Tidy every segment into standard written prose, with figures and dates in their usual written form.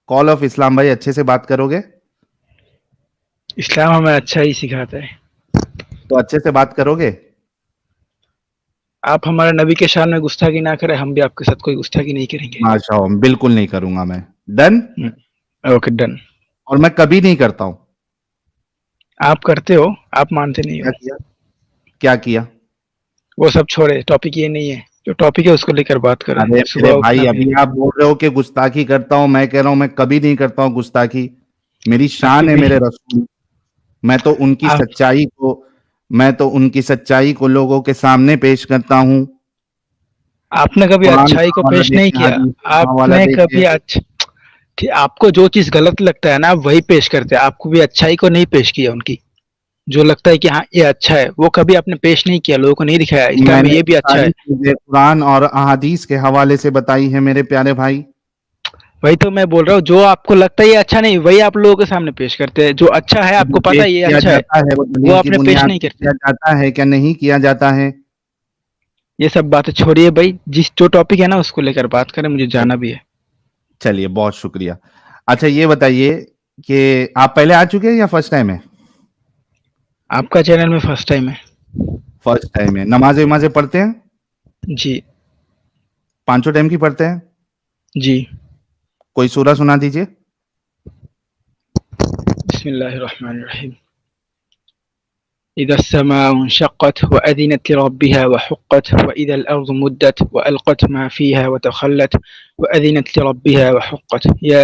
Call of Islam भाई, अच्छे से बात करोगे? इस्लाम हमें अच्छा ही सिखाता है। तो अच्छे से बात करोगे? आप हमारे नबी के शान में गुस्ताखी ना करें, हम भी आपके साथ कोई गुस्ताखी नहीं करेंगे। माशाअल्लाह, बिल्कुल नहीं करूंगा मैं। डन। Okay done. और मैं कभी नहीं करता हूं। आप करते हो, आप मानते नहीं क्या हो। किया? क्या किया? वो सब छोड़े, टॉपिक ये नहीं है। जो टॉपिक है उसको लेकर बात करें। अरे मेरे सुबह भाई, उठना भी अभी आप बोल रहे हो कि गुस्ताखी करता हूं, मैं कह रहा हूं मैं कभी नहीं करता हूं गुस्ताखी। मेरी तो शान फिर है भी मेरे रसूल। मैं तो उनकी आप सच्चाई को मैं तो उनकी सच्चाई को लोगों के सामने पेश करता हूं। आपने कभी कुरान अच्छाई का को हवाला पेश नहीं देके, किया। हदीस का हवाला आपने देके। कभी आपको जो चीज गलत लगता है ना, आप वही पेश करते हैं। आपको भी अच्छाई को नहीं पेश किया उनकी। जो लगता है कि हाँ ये अच्छा है, वो कभी आपने पेश नहीं किया, लोगों को नहीं दिखाया इस्लाम में मैंने ये भी तो अच्छा सारी है। चीजें कुरान और अहादीस के हवाले से बताई है मेरे प्यारे भाई। वही तो मैं बोल रहा हूँ, जो आपको लगता है ये अच्छा नहीं, वही आप लोगों के सामने पेश करते हैं। जो अच्छा है, जो आपको पता पेश है ये किया अच्छा है, जाता है वो वो दलील की आपने पेश बुनियाद नहीं पर करते। किया जाता है, क्या नहीं किया जाता है? ये सब बातें छोड़िए भाई, जिस जो टॉपिक है ना उसको लेकर बात करें, मुझे जाना भी है। चलिए, बहुत शुक्रिया। अच्छा, ये बताइए कि आप पहले आ चुके हैं या फर्स्ट टाइम है? आपका चैनल में फर्स्ट टाइम है। फर्स्ट टाइम है। नमाज़ें वमाज़ें पढ़ते हैं? जी। पांचों टाइम की पढ़ते हैं? जी। कोई सूरा सुना दीजिए। बिस्मिल्लाहिर्रहमानिर्रहीम। इज़ा अस्समाउ इंशक़्क़त व अज़िनत लिरब्बिहा व हुक़्क़त व इज़ल अर्ज़ु मुद्दत व अलक़त मा फ़ीहा व तख़ल्लत व अज़िनत लिरब्बिहा व हुक़्क़त। या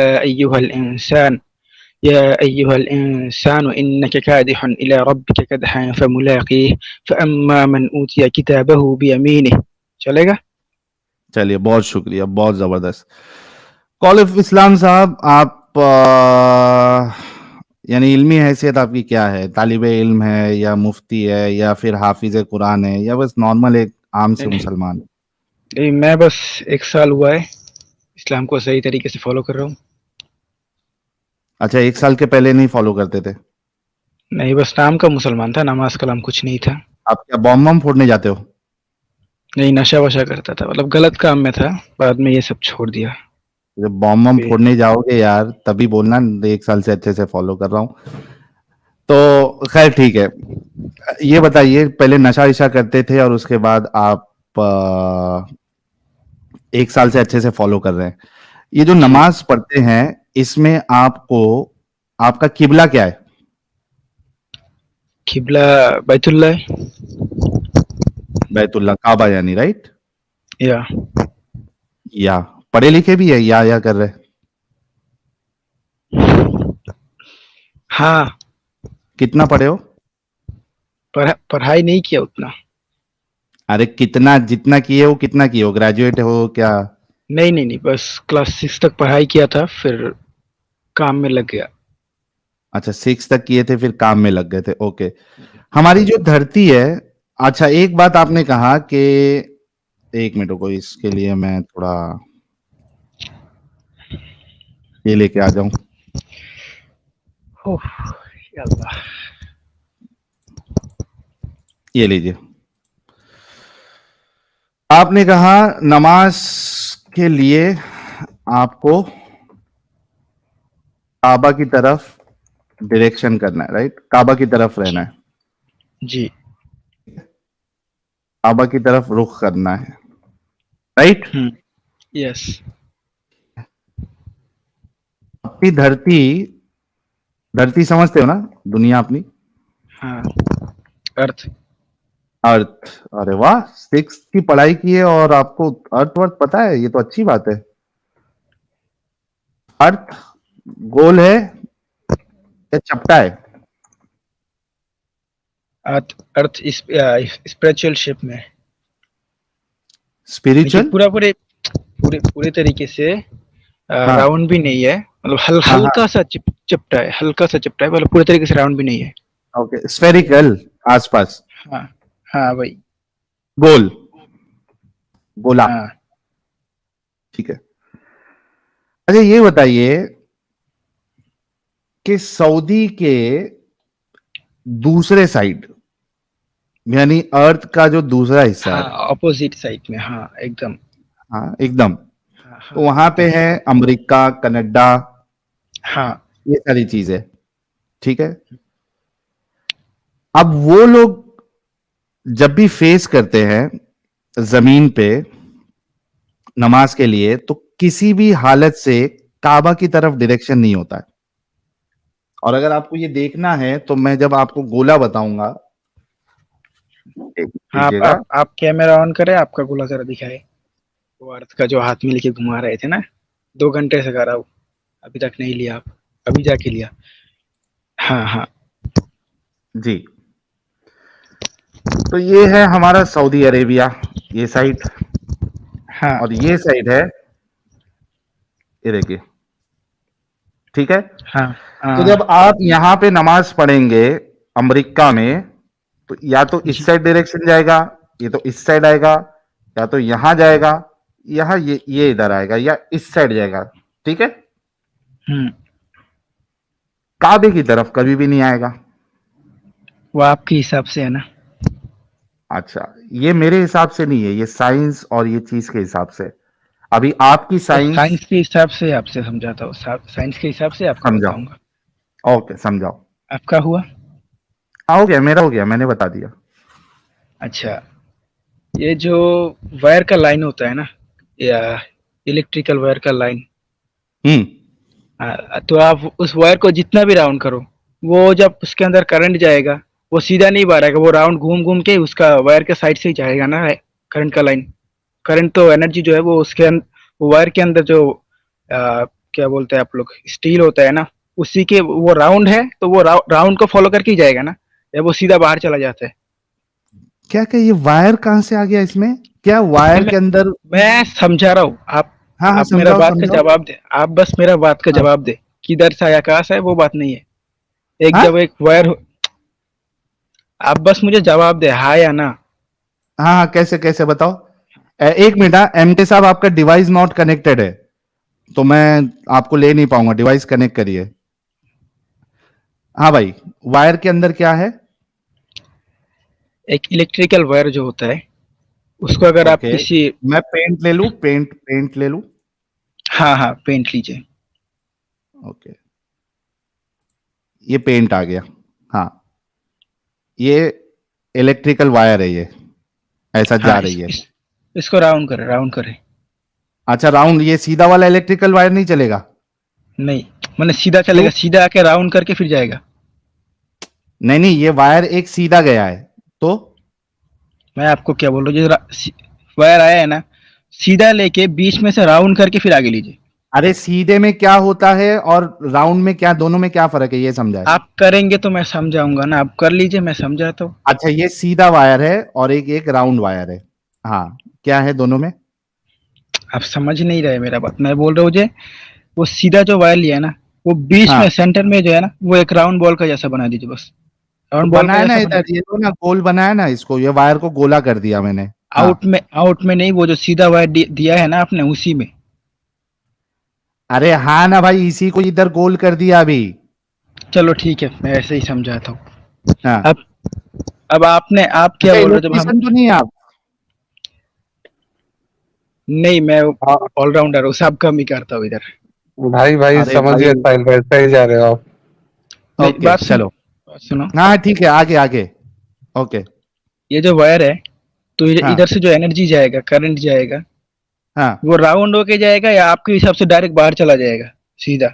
अय्युहल इंसान इन्नका कादिहुन इला रब्बिका कदहन फमुलाक़ीह फ़अम्मा मन ऊतिया किताबहु बियमीनिह। चलेगा? चलिए, बहुत शुक्रिया, बहुत जबरदस्त। कॉल ऑफ इस्लाम साहब, आप यानी इल्मी हैसियत आपकी क्या है? तालिबे इल्म है या मुफ्ती है या फिर हाफिज कुरान है या बस नॉर्मल एक आम से नहीं, नहीं। मुसलमान? नहीं, मैं बस 1 साल हुआ है, इस्लाम को सही तरीके से फ़ॉलो कर रहा हूँ। अच्छा, 1 साल के पहले नहीं फॉलो करते थे? नहीं, बस नाम का मुसलमान था, नमाज़-कलाम कुछ नहीं था। आप क्या बॉम्ब वॉम्ब फोड़ने जाते हो? नहीं, नशा-वशा करता था, मतलब गलत काम में था, बाद में ये सब छोड़ दिया। जब बॉम्ब वॉम्ब फिर फोड़ने जाओगे यार, तभी बोलना 1 साल से अच्छे से फॉलो कर रहा हूँ। तो खैर ठीक है। ये बताइए, पहले नशा विशा करते थे और उसके बाद आप 1 साल से अच्छे से फॉलो कर रहे हैं। ये जो जी। नमाज पढ़ते हैं, इसमें आपको आपका किबला क्या है? किबला बैतुल्लाह है। बैतुल्ला, काबा यानी, राइट? या या पढ़े लिखे भी है या कर रहे? हाँ, कितना पढ़े हो? पढ़ाई नहीं किया उतना। अरे कितना, जितना किए हो कितना किए हो, ग्रेजुएट हो क्या? नहीं, नहीं, नहीं, बस क्लास 6 तक पढ़ाई किया था, फिर काम में लग गया। अच्छा, 6 तक किए थे, फिर काम में लग गए थे, ओके। हमारी जो धरती है, अच्छा एक बात आपने कहा कि, एक मिनट को इसके लिए मैं थोड़ा ये लेके आ जाऊं। ओह! या अल्लाह! ये लीजिए। आपने कहा नमाज के लिए आपको काबा की तरफ डायरेक्शन करना है, राइट? काबा की तरफ रहना जी, है। जी। काबा की तरफ रुख करना है, राइट? हुँ, यस। अपनी धरती, धरती समझते हो ना? दुनिया अपनी, हाँ, अर्थ। अर्थ। अरे वाह, 6 की पढ़ाई की है और आपको अर्थ वर्थ पता है, ये तो अच्छी बात है। अर्थ गोल है या चपटा है? अर्थ स्पिरिचुअल शिप में है। देखिए स्पिरिचुअल? पूरा पूरे पूरे पूरे तरीके से हाँ, राउंड भी नहीं है, मतलब हाँ, हाँ। हल्का-सा चपटा है, हल्का-सा चपटा है, मतलब पूरे तरीके से राउंड भी नहीं है। ओके, स्फेरिकल, आसपास, हाँ, हाँ, वही। गोल, गोला। हाँ, ठीक है। अच्छा, ये बताइए कि सऊदी के दूसरे साइड, यानी अर्थ का जो दूसरा हिस्सा हाँ, है, अपोज़िट साइड में, हाँ, एकदम। हाँ एकदम, हाँ, तो हाँ, वहां पे एकदम। है अमेरिका, कनाडा, हाँ, ये सारी चीजें, ठीक है। अब वो लोग जब भी फेस करते हैं जमीन पे नमाज के लिए, तो किसी भी हालत से काबा की तरफ डायरेक्शन नहीं होता है। और अगर आपको ये देखना है तो मैं जब आपको गोला बताऊंगा, एक हाँ, लीजिएगा। आप कैमरा ऑन करें, आपका गोला जरा दिखाए। वो अर्थ का जो हाथ में लेके घुमा रहे थे ना, 2 घंटे से कर रहा हूँ, अभी तक नहीं लिया आप, अभी जाके लिया। हाँ हाँ। जी, तो ये है हमारा सऊदी अरेबिया, ये साइड, हाँ और ये साइड है, ये देखिए, ठीक है। हाँ तो हाँ। जब आप यहाँ पे नमाज पढ़ेंगे अमेरिका में, तो या तो इस जी। साइड डायरेक्शन जाएगा, ये तो इस साइड आएगा, या तो यहां जाएगा, यहाँ ये इधर आएगा, या इस साइड जाएगा, ठीक है। हम्म। काबे की तरफ कभी भी नहीं आएगा। वो आपके हिसाब से है ना। अच्छा, ये मेरे हिसाब से नहीं है, ये साइंस और ये चीज के हिसाब से। अभी आपकी तो साइंस साइंस के हिसाब से आपसे समझाता हूँ, साइंस के हिसाब से आपको बताऊंगा। समझाओ। ओके, समझाओ। आपका हुआ। हो गया, मेरा हो गया, मैंने बता दिया। अच्छा, ये जो वायर का लाइन होता है ना, या इलेक्ट्रिकल वायर का लाइन, हम्म। तो आप उस वायर को जितना भी राउंड करो, वो जब उसके अंदर करंट जाएगा, वो सीधा नहीं बाहर, वो राउंड घूम घूम के उसका वायर के साइड से ही जाएगा ना, करंट का लाइन। करंट तो एनर्जी जो है वो उसके वो वायर के अंदर जो क्या बोलते हैं आप लोग, स्टील होता है ना, उसी के वो राउंड है, तो वो राउंड को फॉलो करके ही जाएगा ना, या वो सीधा बाहर चला जाता है। क्या क्या, ये वायर कहां से आ गया इसमें? क्या वायर मैं के अंदर? मैं समझा रहा हूँ, हाँ हाँ, आप मेरा समझाओ बात का समझाओ। जवाब दे, आप बस मेरा बात का हाँ जवाब दे। किधर से आया, कहाँ से है, वो बात नहीं है। एक हाँ जब एक वायर, आप बस मुझे जवाब दे, हाँ या ना। हाँ हाँ, कैसे कैसे बताओ। एक मिनट, एमटी साहब, आपका डिवाइस नॉट कनेक्टेड है, तो मैं आपको ले नहीं पाऊंगा, डिवाइस कनेक्ट करिए। हाँ भाई, वायर के अंदर क्या है? एक इलेक्ट्रिकल वायर जो होता है, उसको अगर आप ओके, किसी, मैं पेंट ले लूं, पेंट ले लूं। हाँ हाँ, पेंट लीजिए। ओके, ये पेंट आ गया। हाँ, ये इलेक्ट्रिकल वायर है, ये ऐसा हाँ, जा रही है। इसको राउंड करें, राउंड करें। अच्छा, राउंड, ये सीधा वाला इलेक्ट्रिकल वायर नहीं चलेगा? नहीं, मैंने सीधा क्यों? चलेगा, सीधा आके राउंड करके फिर जाएगा। नहीं नहीं, ये वायर एक सीधा गया है, तो मैं आपको क्या बोल रहा हूँ, जो वायर आया है ना, सीधा लेके बीच में से राउंड करके फिर आगे लीजिए। अरे सीधे में क्या होता है और राउंड में क्या, दोनों में क्या फर्क है, ये समझाए। आप करेंगे तो मैं समझाऊंगा ना, आप कर लीजिए, मैं समझाता हूँ। अच्छा, ये सीधा वायर है और एक एक राउंड वायर है। हाँ, क्या है दोनों में? आप समझ नहीं रहे मेरा बात, मैं बोल रहा हूँ जे, वो सीधा जो वायर लिया है ना, वो बीच में हाँ, सेंटर में जो है ना, वो एक राउंड बॉल का जैसा बना दीजिए बस। तो राउंड बॉल का बनाया ना जैसा बना इधर, दीजिए। ये तो ना गोल बनाया ना इसको, ये वायर को गोला कर दिया मैंने। हाँ, आउट में नहीं, वो जो सीधा वायर दिया है ना आपने, उसी में। अरे हाँ ना भाई, इसी को इधर गोल कर दिया अभी। चलो ठीक है, मैं ऐसे ही समझाता हूँ। हाँ। अब आप क्या अच्छा, बोल रहे हो, जब हम, इलेक्ट्रिशियन तो नहीं है आप? नहीं, मैं हाँ ऑलराउंडर हूँ, सब काम ही करता हूँ इधर। भाई भाई, अरे समझ भाई, गए साहिल भाई, सही जा रहे हो आप। मेरी ओके बात सुनो, चलो। बात सुनो। हाँ ठीक है, आगे आगे। ओके। ये जो वायर है, तो इधर हाँ से जो एनर्जी जाएगा, करंट जाएगा, हाँ। वो राउंड होके जाएगा, या आपके हिसाब से डायरेक्ट बाहर चला जाएगा सीधा।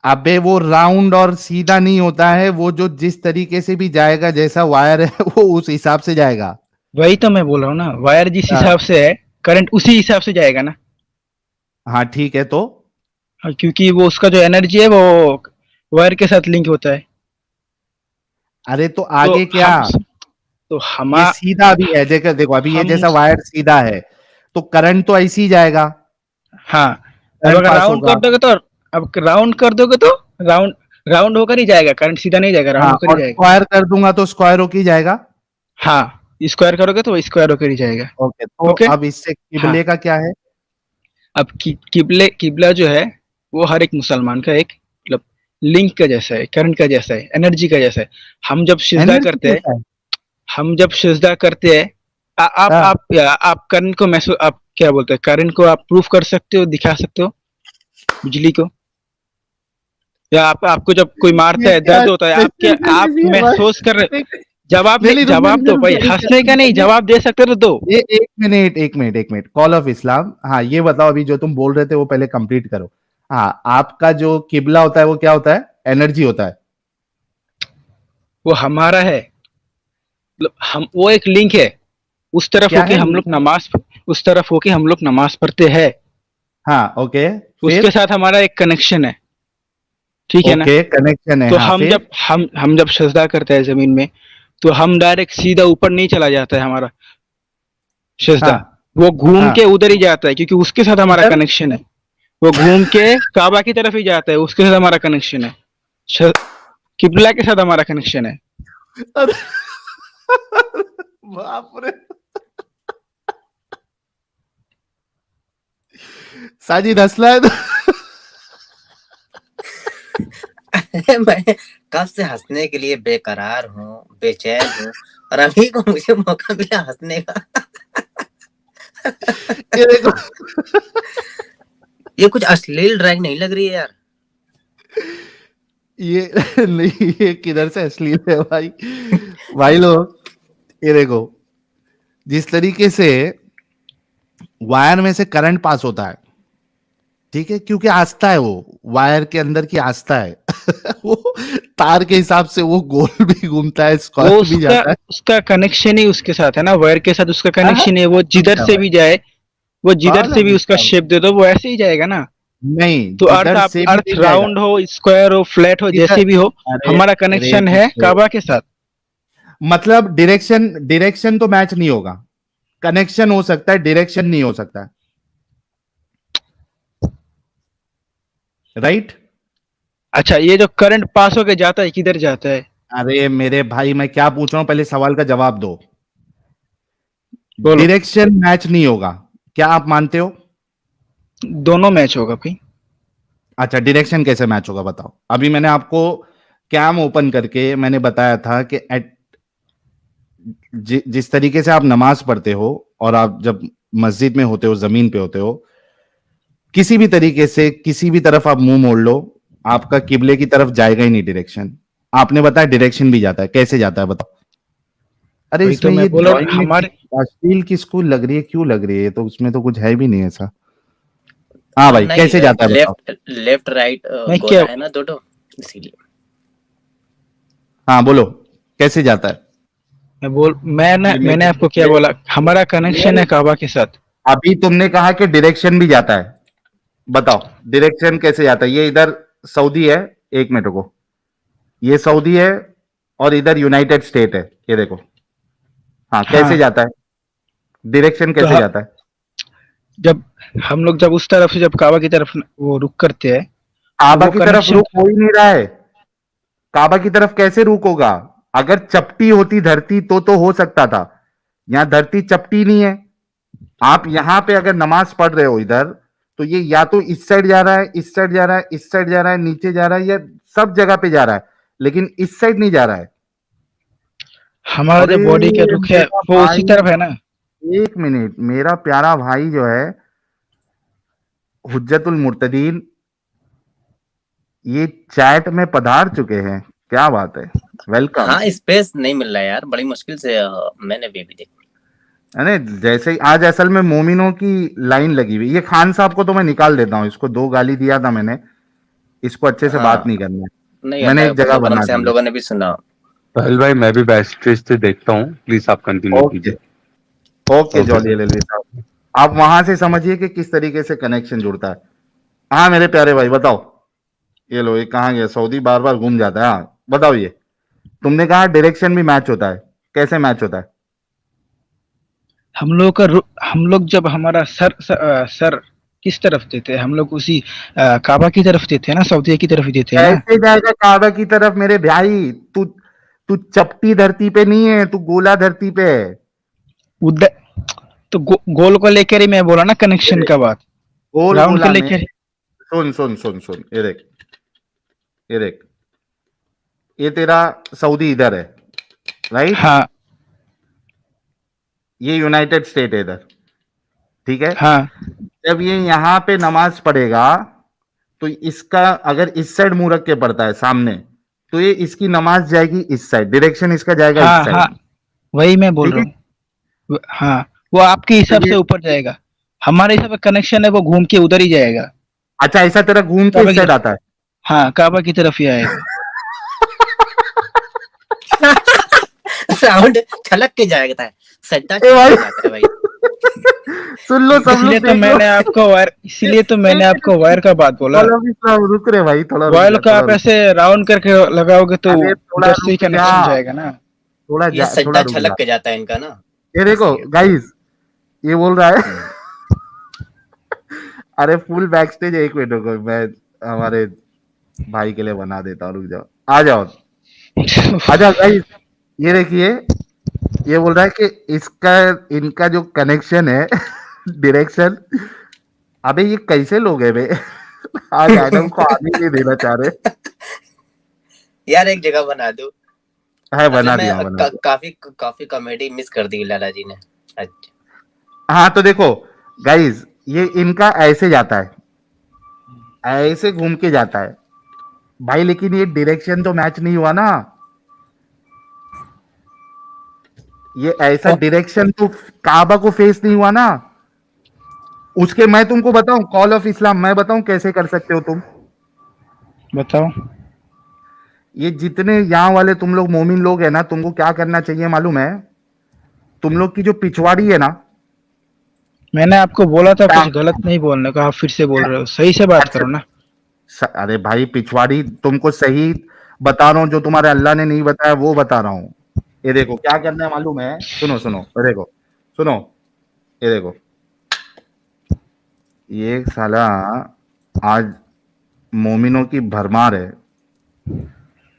अबे वो राउंड और सीधा नहीं होता है, वो जो जिस तरीके से भी जाएगा, जैसा वायर है वो उस हिसाब से जाएगा। वही तो मैं बोल रहा हूँ ना, वायर जिस हाँ हिसाब से है, करंट उसी हिसाब से जाएगा ना। हाँ, ठीक है तो। हाँ, क्योंकि वो उसका जो एनर्जी है वो वायर के साथ लिंक होता है। अरे तो तो आगे क्या? हम तो हम ये सीधा भी है, देखो देखो, अभी ये हम जैसा वायर सीधा है, तो करंट तो ऐसे ही जाएगा, हाँ, अब करंट अगर पास राउंड होगा। कर दोगे तो, अब राउंड कर दोगे तो राउंड राउंड होकर ही जाएगा, करंट सीधा नहीं जाएगा, राउंड हाँ, होकर ही और जाएगा। स्क्वायर कर दूंगा तो स्क्वायर होके ही जाएगा। हाँ, स्क्वायर करोगे तो वो स्क्वायर होकर ही जाएगा। ओके, तो ओके। अब इससे हाँ, किबले का क्या है? अब किबला जो है, वो हर एक मुसलमान का एक मतलब लिंक का जैसा है, करंट का जैसा है, एनर्जी का जैसा है। हम जब सिजदा एनर्जी करते हैं, कैसा है? हम जब सिजदा करते हैं, हाँ, आप करंट को महसूस, आप क्या बोलते हैं, करंट को आप प्रूफ कर सकते हो, दिखा सकते हो, बिजली को। या आपको जब कोई मारता ये है, क्या दर्द होता है, क्वेश्चन आप कर रही है भाई? महसूस कर रहे, एक जवाब नहीं, नहीं, रुक, जवाब दो रुक, भाई, रुक, रुक, हंसने का नहीं, ये जवाब दे सकते तो दो। ये 1 मिनट, कॉल ऑफ इस्लाम। हाँ, ये बताओ अभी जो तुम बोल रहे थे वो पहले कंप्लीट करो। हाँ, आपका जो किबला होता है वो क्या होता है? एनर्जी होता है। वो हमारा है, मतलब हम, वो एक लिंक है, उस तरफ क्या होके है? हम लोग नमाज, उस तरफ होके हम लोग नमाज पढ़ते हैं, हाँ, ओके। उसके फिर? साथ हमारा एक कनेक्शन है, ठीक है ना? ओके, कनेक्शन है। तो हाँ, हम फिर? जब हम जब सजदा करते हैं जमीन में, तो हम डायरेक्ट सीधा ऊपर नहीं चला जाता है हमारा सजदा, हाँ, वो घूम हाँ, के उधर ही जाता है, क्योंकि उसके साथ हमारा किधर? कनेक्शन है। वो घूम के काबा की तरफ ही जाता है, उसके साथ हमारा कनेक्शन है। श- किबला के साथ हमारा कनेक्शन है। अरे बाप रे! साजिद हंसला है तो अरे मैं कब से हंसने के लिए बेकरार हूँ, बेचैन हूँ, और अभी को मुझे मौका मिला हंसने का। ये देखो ये कुछ अश्लील ड्राइंग नहीं लग रही है यार। ये नहीं, ये किधर से अश्लील है भाई? भाई लोग, ये देखो, जिस तरीके से वायर में से करंट पास होता है, ठीक है, क्योंकि आस्था है, वो वायर के अंदर की आस्था है वो तार के हिसाब से वो गोल भी घूमता है, वो स्क्वायर भी उसका जाता है। उसका कनेक्शन ही उसके साथ है ना, वायर के साथ उसका हाँ, कनेक्शन है। वो जिधर अच्छा से भाई, भी जाए, वो जिधर कॉल से ऑफ भी उसका इस्लाम। शेप दे दो, वो ऐसे ही जाएगा ना। नहीं, तो अर्थ, जिधर आप से भी अर्थ नहीं जाएगा। राउंड हो, स्क्वायर हो, फ्लैट हो, जिधर, जैसे भी हो, अरे हमारा अरे कनेक्शन है देखो, काबा के साथ। मतलब डायरेक्शन डायरेक्शन तो मैच नहीं होगा, कनेक्शन हो सकता है, डायरेक्शन नहीं हो सकता, राइट? अच्छा, ये जो करंट पास होके जाता है, किधर जाता है? अरे मेरे भाई, मैं क्या पूछ रहा हूं, पहले सवाल का जवाब दो। बोलो। डायरेक्शन मैच नहीं होगा, क्या आप मानते हो? दोनों मैच होगा भाई। अच्छा, डायरेक्शन कैसे मैच होगा बताओ। अभी मैंने आपको कैम ओपन करके मैंने बताया था कि जिस तरीके से आप नमाज पढ़ते हो और आप जब मस्जिद में होते हो, जमीन पे होते हो, किसी भी तरीके से किसी भी तरफ आप मुंह मोड़ लो, आपका किबले की तरफ जाएगा ही नहीं डायरेक्शन। आपने बताया डायरेक्शन भी जाता है, कैसे जाता है बताओ? अरे वही तो इसमें मैं ये बोला ड्राइंग में हमारे। अश्लील किसको लग रही है, क्यों लग रही है? तो उसमें तो कुछ है भी नहीं ऐसा। हाँ भाई, नहीं, कैसे जाता है बताओ? लेफ्ट लेफ्ट राइट मैं क्या, गोला है ना दोनों, इसीलिए। हाँ बोलो, कैसे जाता है? मैंने आपको क्या बोला, हमारा कनेक्शन है काबा के साथ। अभी तुमने कहा कि डायरेक्शन भी जाता है, बताओ डायरेक्शन कैसे जाता है? ये इधर सऊदी है, 1 मिनट रुको, ये सऊदी है और इधर यूनाइटेड स्टेट है, ये देखो। हाँ, कैसे हाँ, जाता है? डायरेक्शन तो कैसे जाता है? जब हम लोग जब उस तरफ से जब काबा की तरफ वो रुक करते हैं, तो काबा वो की तरफ कनेक्शन। रुख हो ही नहीं रहा है। काबा की तरफ कैसे रुख होगा? अगर चपटी होती धरती तो हो सकता था। यहां धरती चपटी नहीं है। आप यहां पे अगर नमाज पढ़ रहे हो इधर, तो ये या तो इस साइड जा रहा है, इस साइड जा रहा है, इस साइड जा रहा है, नीचे जा रहा है, या सब जगह पे जा रहा है, लेकिन इस साइड नहीं जा रहा है। हमारा अरे जो बॉडी का रुख है, मेरा वो उसी भाई, तरफ है ना। 1 मिनट, मेरा प्यारा भाई जो है हुज्जतुल मुर्तदीन, ये चैट में पधार चुके हैं। क्या बात है, वेलकम। हाँ, स्पेस नहीं मिल रहा है यार, बड़ी मुश्किल से मैंने भी देखा। अरे जैसे ही आज असल में मोमिनों की लाइन लगी हुई, ये खान साहब को तो मैं निकाल देता हूँ, इसको 2 गाली दिया था मैंने, इसको अच्छे से बात हाँ, नहीं करना है, नहीं, मैंने अल्लाह एक के जगह फजल करम बना से हम दी है। लोगों ने भी सुना। पहल भाई, मैं भी बेस्ट स्टेज से देखता हूँ, प्लीज आप कंटिन्यू ओके, कीजिए। Okay okay jolly sir. LLB साहब, आप वहां से समझिए कि किस तरीके से कनेक्शन जुड़ता है। हाँ मेरे प्यारे भाई बताओ, ये लो, ये कहाँ गया? सऊदी बार बार घूम जाता है। हाँ बताओ, ये तुमने कहा डायरेक्शन भी मैच होता है, कैसे मैच होता है? हम लोग जब हमारा सर किस तरफ देते हैं, हम लोग उसी काबा की तरफ देते हैं ना, सऊदी की तरफ ही देते हैं ना। कैसे जाएगा काबा की तरफ मेरे भाई? तू तू चपटी धरती पे नहीं है, तू गोला धरती पे है। उधर तो गोल को लेकर ही मैं बोला ना, ये कनेक्शन देख, का बात, गोल राउंड को गोला में, लेकर। सुन सुन सुन सुन, ये देख, ये देख, ये तेरा सऊदी इधर है, राइट? हाँ, ये यूनाइटेड स्टेट है इधर, ठीक है? हाँ, जब ये यहां पे नमाज पढ़ेगा, तो इसका अगर इस साइड मुंह रख के पढ़ता है सामने, तो ये इसकी नमाज जाएगी इस साइड, डायरेक्शन इसका जाएगा हाँ इस हाँ, साइड। वही मैं बोल ठीक रहा है, हूँ। हाँ, वो आपके हिसाब तो से ये ऊपर जाएगा, हमारे हिसाब से कनेक्शन है वो घूम के उधर ही जाएगा, अच्छा ऐसा तेरा घूम के काबा इस की साइड तरफ। आता है। हाँ, काबा की तरफ ही आएगा। साउंड छलक के जाता है, सज्जा ए भाई छलक के जाता है भाई। सुन लो सब लोग, देख लो। इसीलिए तो मैंने आपको वायर का बात बोला। मौलवी साहब रुक रहे भाई, थोड़ा रुक वायर जा, का थोड़ा आप रुक। ऐसे राउंड करके लगाओगे तो अरे थोड़ा उधर से ही रुक जा, कनेक्शन जाएगा ना। ये थोड़ा सज्जा रुक जा। छलक के जाता है इनका ना, ये देखो इसलिए। गाइस, ये बोल रहा है हम्म, अरे फुल बैक स्टेज, एक मिनट रुको, मैं हमारे भाई के लिए बना देता हूँ, रुक जाओ, आ जाओ, आ जाओ गाइस। ये देखिए, ये बोल रहा है कि इसका इनका जो कनेक्शन है डायरेक्शन, अबे ये कैसे लोग हैं बे आज एडम को आने नहीं देना चाह रहे। यार एक जगह बना दो। है अभी बना मैं दिया, बना दिया। काफी कॉमेडी मिस कर दी लाला जी ने। अच्छा, हाँ तो देखो गाइस, ये इनका ऐसे जाता है, ऐसे घूम के जाता है भाई, लेकिन ये डायरेक्शन तो मैच नहीं हुआ ना, ये ऐसा डायरेक्शन तो काबा को फेस नहीं हुआ ना। उसके मैं तुमको बताऊं, कॉल ऑफ इस्लाम मैं बताऊं कैसे कर सकते हो तुम। बताओ। ये जितने यहाँ वाले तुम लोग मोमिन लोग है ना, तुमको क्या करना चाहिए मालूम है, तुम लोग की जो पिछवाड़ी है ना, मैंने आपको बोला था कुछ टांग, गलत नहीं बोलने का, आप फिर से बोल रहे हो, सही से बात अच्छा, करो ना। अरे भाई पिछवाड़ी तुमको सही बता रहा हूं, जो तुम्हारे अल्लाह ने नहीं बताया वो बता रहा हूं। ये देखो क्या करना है मालूम है, सुनो सुनो, ये देखो, सुनो, ये देखो, ये साला आज मोमिनों की भरमार है,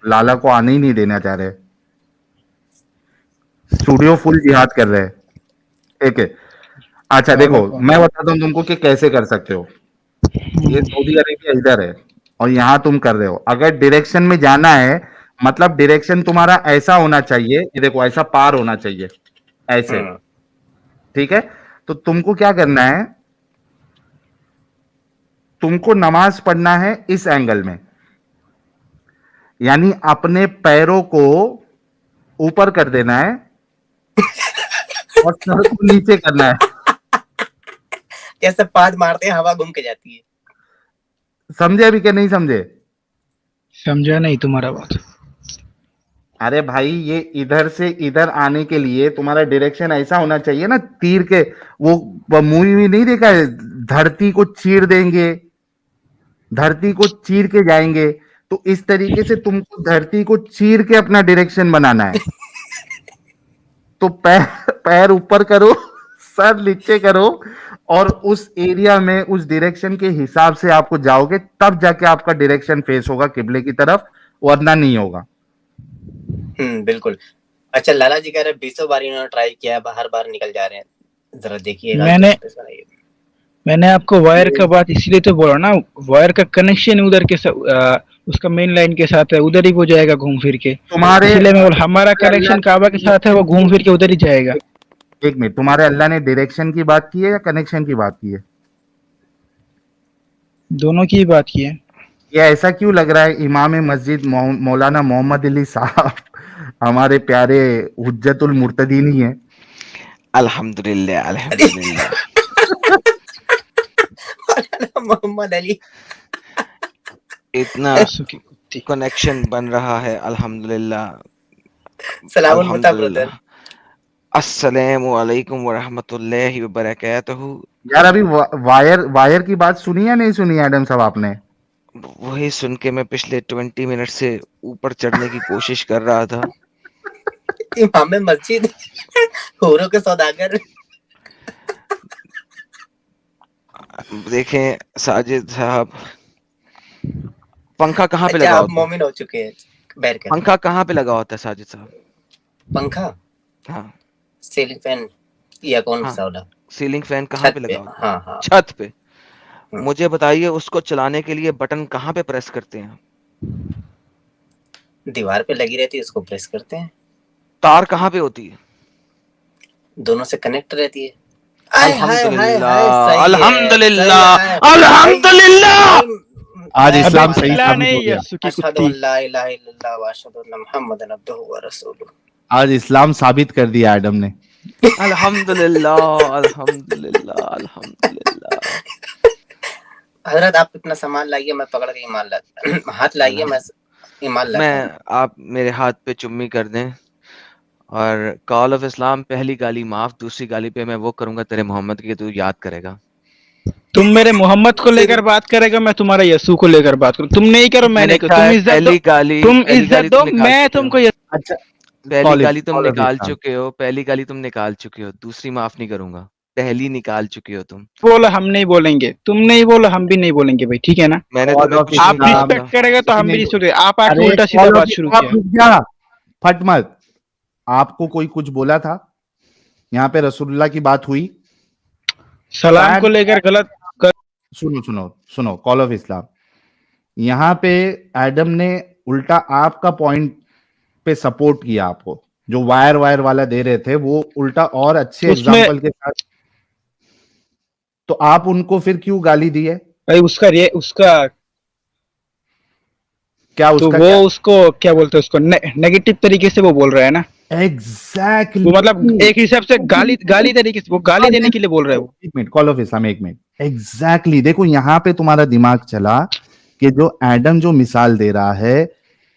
लाला को आने ही नहीं देना चाह रहे, स्टूडियो फुल जिहाद कर रहे हैं। ठीक है, अच्छा देखो मैं बताता हूँ तुमको कि कैसे कर सकते हो। ये सऊदी अरेबिया इधर है और यहाँ तुम कर रहे हो, अगर डायरेक्शन में जाना है, मतलब डायरेक्शन तुम्हारा ऐसा होना चाहिए, ये देखो ऐसा पार होना चाहिए, ऐसे, ठीक है। तो तुमको क्या करना है, तुमको नमाज पढ़ना है इस एंगल में, यानी अपने पैरों को ऊपर कर देना है और सर को नीचे करना है। जैसे पाद मारते हैं हवा घूम के जाती है। समझे अभी क्या नहीं समझे? समझा नहीं तुम्हारा बात। अरे भाई ये इधर से इधर आने के लिए तुम्हारा डायरेक्शन ऐसा होना चाहिए ना, तीर के, वो मूवी में नहीं देखा है, धरती को चीर देंगे, धरती को चीर के जाएंगे, तो इस तरीके से तुमको धरती को चीर के अपना डायरेक्शन बनाना है। तो पैर पैर ऊपर करो, सर नीचे करो, और उस एरिया में उस डायरेक्शन के हिसाब से आपको जाओगे, तब जाके आपका डायरेक्शन फेस होगा किबले की तरफ, वरना नहीं होगा। बिल्कुल। अच्छा लाला जी कह रहे 20 बार इन्होंने ट्राई किया है, हर बार निकल जा रहे हैं, जरा देखिएगा। मैंने आपको वायर का बात इसलिए तो बोला ना, वायर का कनेक्शन उधर के उसका मेन लाइन के साथ है, उधर ही वो जाएगा घूम फिर के, तुम्हारे इसलिए मैं बोला हमारा कनेक्शन काबा के साथ है, वो घूम फिर के उधर ही जाएगा। एक मिनट, तुम्हारे अल्लाह ने डायरेक्शन की बात की है या कनेक्शन की बात की है? दोनों की बात की है। ये ऐसा क्यों लग रहा है इमाम मस्जिद मौलाना मोहम्मद अली साहब हमारे प्यारे हुज्जतुल मुर्तदीन ही है? अल्हम्दुलिल्लाह अल्हम्दुलिल्लाह। मोहम्मद अली इतना कनेक्शन बन रहा है, अल्हम्दुलिल्लाह। सलामुन मुता ब्रदर। अस्सलामु अलैकुम व रहमतुल्लाहि व बरकातहू। यार अभी वायर की बात सुनी या नहीं सुनी एडम साहब आपने? वही सुन के मैं पिछले 20 मिनट से ऊपर चढ़ने की कोशिश कर रहा था। इमाम मस्जिद, हूरों के सौदागर। देखें साजिद साहब, पंखा कहाँ पे अच्छा, लगा आप होता है? मोमिन हो चुके हैं, बैठ कर। पंखा कहाँ पे लगा होता है साजिद साहब? पंखा हाँ, सीलिंग फैन या कौन हाँ, सा वाला? सीलिंग फैन कहाँ छत पे पे। लगा होता है? हाँ हाँ। छत पे। मुझे बताइए उसको चलाने के लिए बटन कहाँ पे प्रेस करते हैं? दीवार पे लगी रहती है, उसको प्रेस करते हैं। तार कहाँ पे होती है? दोनों से कनेक्ट रहती है। अल्हम्दुलिल्लाह अल्हम्दुलिल्लाह अल्हम्दुलिल्लाह। आज मैं इस्लाम अबे सही चिल्ला साबित हो नहीं गया। यस्सु की अशहदु कुत्ती। अल्ला इलाहा इल्लल्लाह व अशहदु अन्ना मुहम्मदन अब्दुहु व रसूलुहु। आज इस्लाम साबित कर दिया एडम ने। अल्हम्दुलिल्लाह अल्हम्दुलिल्लाह अल्हम्दुलिल्लाह। हजरत आप इतना सामान लाइए, मैं पकड़ के ईमान ला हाथ लाइए, मैं ईमान लाता मैं हूँ। आप मेरे हाथ पे चुम्मी कर दें और कॉल ऑफ इस्लाम, पहली गाली माफ, दूसरी गाली पे मैं वो करूंगा तेरे मोहम्मद की, तू याद करेगा। तुम मेरे मोहम्मद को लेकर बात करेगा, मैं तुम्हारा यस्सु को लेकर बात करूँ। तुम नहीं करो, मैं मैंने नहीं करूँ। कहा तुम है इज्जत दो, पहली तुम गाली इज्जत दो, तुम निकाल मैं चुके हो। तुमको अच्छा, पहली गाली तुम कॉल ऑफ निकाल इस्लाम। चुके हो, पहली गाली तुम निकाल चुके हो, दूसरी माफ नहीं करूंगा, पहली निकाल चुके हो तुम। बोलो हम नहीं बोलेंगे, तुम नहीं बोलो हम भी नहीं बोलेंगे भाई, ठीक है ना? मैंने कॉल तुम्हें ऑफ कुछ नहीं आप कहा इस्लाम। था। रिस्पेक्ट करेगा तो हम भी रिस्पेक्ट करेंगे। आप आके अरे उल्टा सीधा कॉल ऑफ बात शुरू इस्लाम, किया। रुक जा, फट मत। आपको कोई कुछ बोला था? यहाँ पे रसूलुल्लाह की बात हुई। सलाम को Bad- लेकर गलत सुनो सुनो सुनो, कॉल ऑफ इस्लाम। यहाँ पे एडम ने उल्टा आपका पॉइंट पे सपोर्ट किया। आपको जो वायर वायर वाला दे रहे थे वो उल्टा और अच्छे उसमें एग्जाम्पल के साथ, तो आप उनको फिर क्यों गाली दी है? भाई उसका क्या तो उसका वो क्या? उसको क्या बोलते हैं, उसको नेगेटिव तरीके से वो बोल रहा है ना। एग्जैक्टली। वो मतलब एक हिसाब से गाली तरीके से, वो गाली देने के लिए बोल रहा है वो। एक मिनट, कॉल ऑफ इस्लाम, एक मिनट। एग्जैक्टली, देखो यहाँ पे तुम्हारा दिमाग चला कि जो एडम जो मिसाल दे रहा है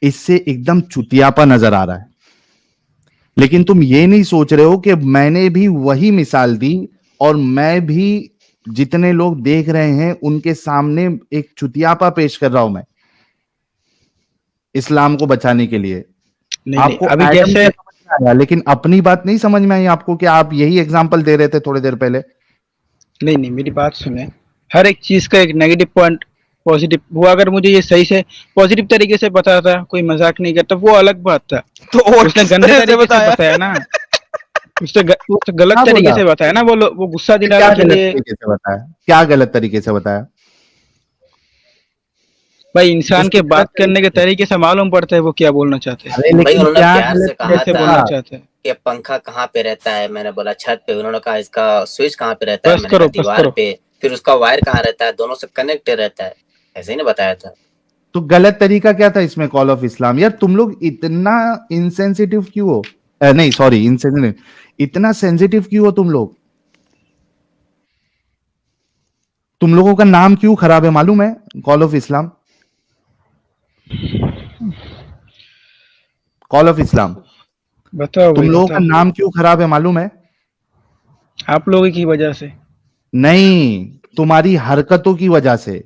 इससे एकदम चुतियापा नजर आ रहा है, लेकिन तुम ये नहीं सोच रहे हो कि मैंने भी वही मिसाल दी और मैं भी जितने लोग देख रहे हैं उनके सामने एक चुतियापा पेश कर रहा हूं मैं इस्लाम को बचाने के लिए। नहीं आपको अभी एडम जैसे का समझ में आया, लेकिन अपनी बात नहीं समझ में आई आपको कि आप यही एग्जाम्पल दे रहे थे थोड़ी देर पहले। नहीं मेरी बात सुने। हर एक चीज का एक नेगेटिव पॉइंट, पॉजिटिव। वो अगर मुझे ये सही से पॉजिटिव तरीके से बताता, कोई मजाक नहीं करता, वो अलग बात था। तो और उसने किस गंदे तरह से तरीके से बताया? बताया ना। उसने गलत क्या तरीके बोला? से बताया ना। वो गुस्सा क्या दिलाने के गलत लिए। तरीके से बताया? क्या गलत तरीके से बताया? भाई इंसान के इसमें गलत बात करने के तरीके से? तरीके से मालूम पड़ता है वो क्या बोलना चाहते हैं, अरे भाई लेकिन उन्होंने क्या प्यार से गलत कहा कैसे तरीका? बोलना था चाहते हैं। कि पंखा कहाँ पे रहता है, मैंने बोला छत पे। उन्होंने कहा इसका स्विच कहाँ पे रहता है, बस मैंने कहा करो बस दीवार करो। पे। फिर उसका वायर कहाँ रहता है, दोनों से कनेक्ट रहता है। ऐसे ही ना बताया था। तो गलत तरीका क्या था इसमें कॉल ऑफ इस्लाम? यार तुम लोग इतना इनसेंसिटिव क्यों हो? नहीं सॉरी, इनसेंसिटिव, इतना सेंसिटिव क्यों हो तुम लोग? तुम लोगों का नाम क्यों खराब है मालूम है? Call of Islam, call of Islam, बताओ तुम भाई लोगों का बताओ। नाम क्यों खराब है मालूम है? आप लोगों की वजह से। नहीं, तुम्हारी हरकतों की वजह से।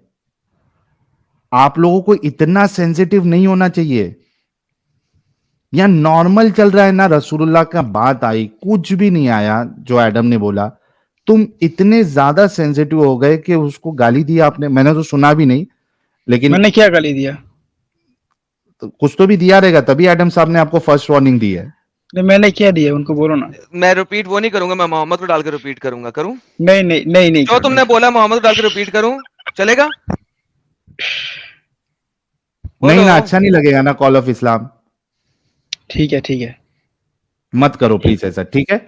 आप लोगों को इतना सेंसिटिव नहीं होना चाहिए। यहां नॉर्मल चल रहा है ना, रसूलुल्लाह का बात आई, कुछ भी नहीं आया जो एडम ने बोला, तुम इतने ज्यादा सेंसिटिव हो गए कि उसको गाली दी आपने। मैंने तो सुना भी नहीं, लेकिन मैंने क्या गाली दिया? तो कुछ तो भी दिया रहेगा, तभी एडम साहब ने आपको फर्स्ट वार्निंग दी है। नहीं मैंने क्या दिया उनको, बोलो ना। मैं रिपीट वो नहीं करूंगा, मैं मोहम्मद को डाल के रिपीट करूंगा। करूं नहीं जो तुमने बोला, मोहम्मद को डाल के रिपीट करूं, चलेगा? नहीं बोलो। ना, अच्छा नहीं लगेगा ना कॉल ऑफ इस्लाम। ठीक है मत करो प्लीज ऐसा, ठीक है?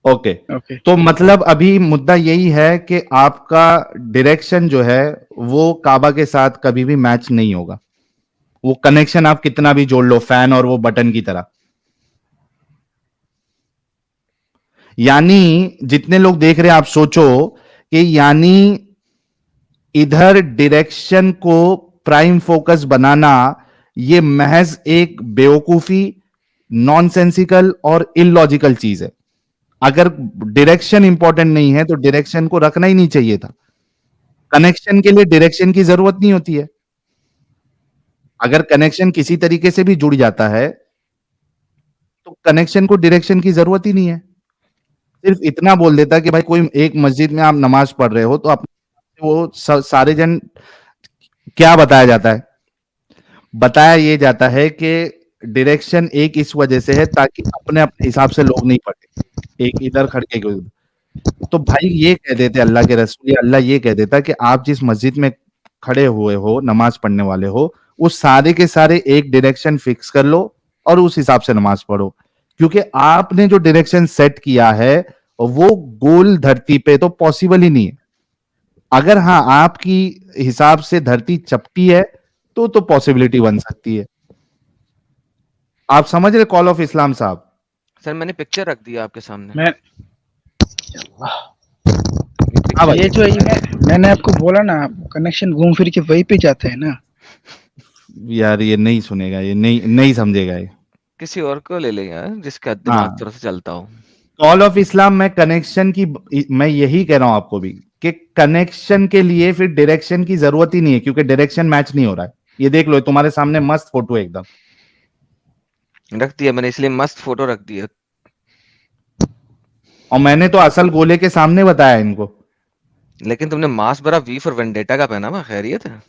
ओके। ओके। तो मतलब अभी मुद्दा यही है कि आपका डायरेक्शन जो है वो काबा के साथ कभी भी मैच नहीं होगा। वो कनेक्शन आप कितना भी जोड़ लो, फैन और वो बटन की तरह। यानी जितने लोग देख रहे हैं, आप सोचो कि यानी इधर डायरेक्शन को प्राइम फोकस बनाना ये महज एक बेवकूफी, नॉनसेंसिकल और इलॉजिकल चीज है। अगर डायरेक्शन इंपॉर्टेंट नहीं है तो डायरेक्शन को रखना ही नहीं चाहिए था। कनेक्शन के लिए डायरेक्शन की जरूरत नहीं होती है। अगर कनेक्शन किसी तरीके से भी जुड़ जाता है तो कनेक्शन को डायरेक्शन की जरूरत ही नहीं है। सिर्फ इतना बोल देता कि भाई कोई एक मस्जिद में आप नमाज पढ़ रहे हो तो अपने वो सारे जन, क्या बताया जाता है? बताया ये जाता है कि डायरेक्शन एक इस वजह से है ताकि अपने अपने हिसाब से लोग नहीं पढ़े, एक इधर खड़के के उधर। तो भाई ये कह देते अल्लाह के रसूल, अल्लाह ये कह देता कि आप जिस मस्जिद में खड़े हुए हो, नमाज पढ़ने वाले हो, वो सारे के सारे एक डायरेक्शन फिक्स कर लो और उस हिसाब से नमाज पढ़ो। क्योंकि आपने जो डायरेक्शन सेट किया है वो गोल धरती पे तो पॉसिबल ही नहीं है। अगर हाँ आपकी हिसाब से धरती चपटी है तो पॉसिबिलिटी बन सकती है। आप समझ रहे कॉल ऑफ इस्लाम साहब? सर मैंने पिक्चर रख दिया आपके सामने। मैं हाँ भाई, ये जो मैंने आपको बोला ना, कनेक्शन घूम फिर के वहीं पे जाता है ना। यार ये नहीं सुनेगा, ये नहीं समझेगा ये। किसी और को ले ले यार जिसका दिमाग हाँ, थोड़ा सा चलता हो। कॉल ऑफ इस्लाम में कनेक्शन की, मैं यही कह रहा हूं आपको भी कि कनेक्शन के लिए फिर डायरेक्शन की जरूरत ही नहीं है, क्योंकि डायरेक्शन मैच नहीं हो रहा है। ये देख लो, तुम्हारे सामने मस्त फोटो है एकदम। रख दिया मैंने, इसलिए मस्त फोटो रख दिया। और मैंने तो असल गोले के सामने बताया इनको। लेकिन तुमने मास्क भरा वी फॉर वेंडेटा का पहना हुआ, खैरियत है?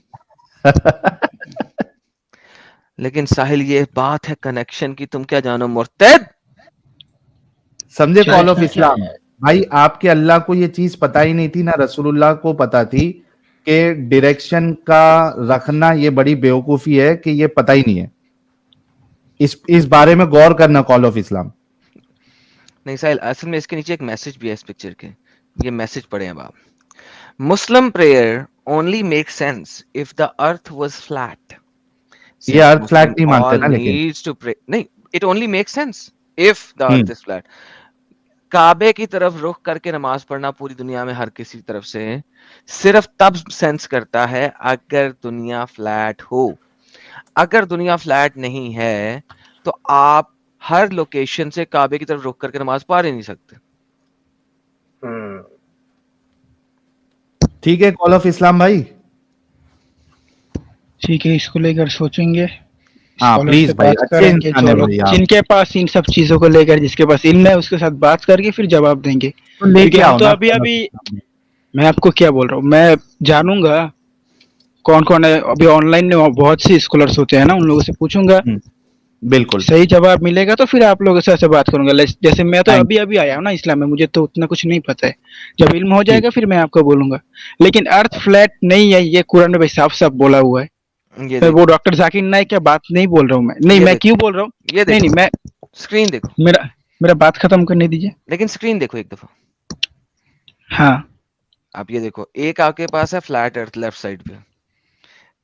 लेकिन साहिल ये बात है कनेक्शन की, तुम क्या जानो मुर्तद। समझे क्या कॉल ऑफ है? इस्लाम? भाई आपके अल्लाह को ये चीज पता ही नहीं थी, ना रसूलुल्लाह को पता थी कि डायरेक्शन का रखना ये बड़ी बेवकूफी है, कि ये पता ही नहीं है। इस बारे में गौर करना कॉल ऑफ इस्लाम। नहीं साहिल, असल में इसके नीचे एक मैसेज भी है इस पिक्चर के, ये मैसेज पढ़े अब आप। Muslim prayer only make sense if the earth was flat. ये अर्थ फ्लैट नहीं मानते ना, लेकिन नीड्स टू प्रे, नहीं, it only make sense if the earth is flat. काबे की तरफ रुख करके नमाज पढ़ना पूरी दुनिया में हर किसी तरफ से सिर्फ तब सेंस करता है अगर दुनिया फ्लैट हो। अगर दुनिया फ्लैट नहीं है तो आप हर लोकेशन से काबे की तरफ रुख करके नमाज पढ़ ही नहीं सकते। ठीक है कॉल ऑफ इस्लाम भाई। ठीक है, इसको लेकर सोचेंगे। हाँ स्कॉलर प्लीज से भाई, बात अच्छे करेंगे, इंसान है चलो भाई आप। जिनके पास इन सब चीजों को लेकर, जिसके पास इल्म है, उसके साथ बात करके फिर जवाब देंगे। तो लेके क्योंकि हम आओ तो ना अभी Call of अभी Islam में। मैं आपको क्या बोल रहा हूँ, मैं जानूंगा कौन कौन है। अभी ऑनलाइन में बहुत से स्कॉलर्स होते हैं ना, उन लोगों से पूछूंगा, बिल्कुल। सही जवाब मिलेगा तो फिर आप लोगों से ऐसे बात करूंगा। जैसे मैं तो Thank अभी अभी आया हूँ ना इस्लाम में, मुझे तो उतना कुछ नहीं पता है। जब इल्म हो जाएगा फिर मैं आपको बोलूंगा। लेकिन अर्थ फ्लैट नहीं है, ये कुरान में साफ साफ बोला हुआ है। ये मैं वो डॉक्टर जाकिर नाइक क्या बात नहीं बोल रहा हूँ मैं, नहीं मैं क्यों बोल रहा हूँ, ये नहीं नहीं, मैं स्क्रीन देखो, मेरा बात खत्म करने दीजिए। लेकिन स्क्रीन देखो एक दफा। हाँ, आप ये देखो, एक आपके पास है फ्लैट अर्थ लेफ्ट साइड पे,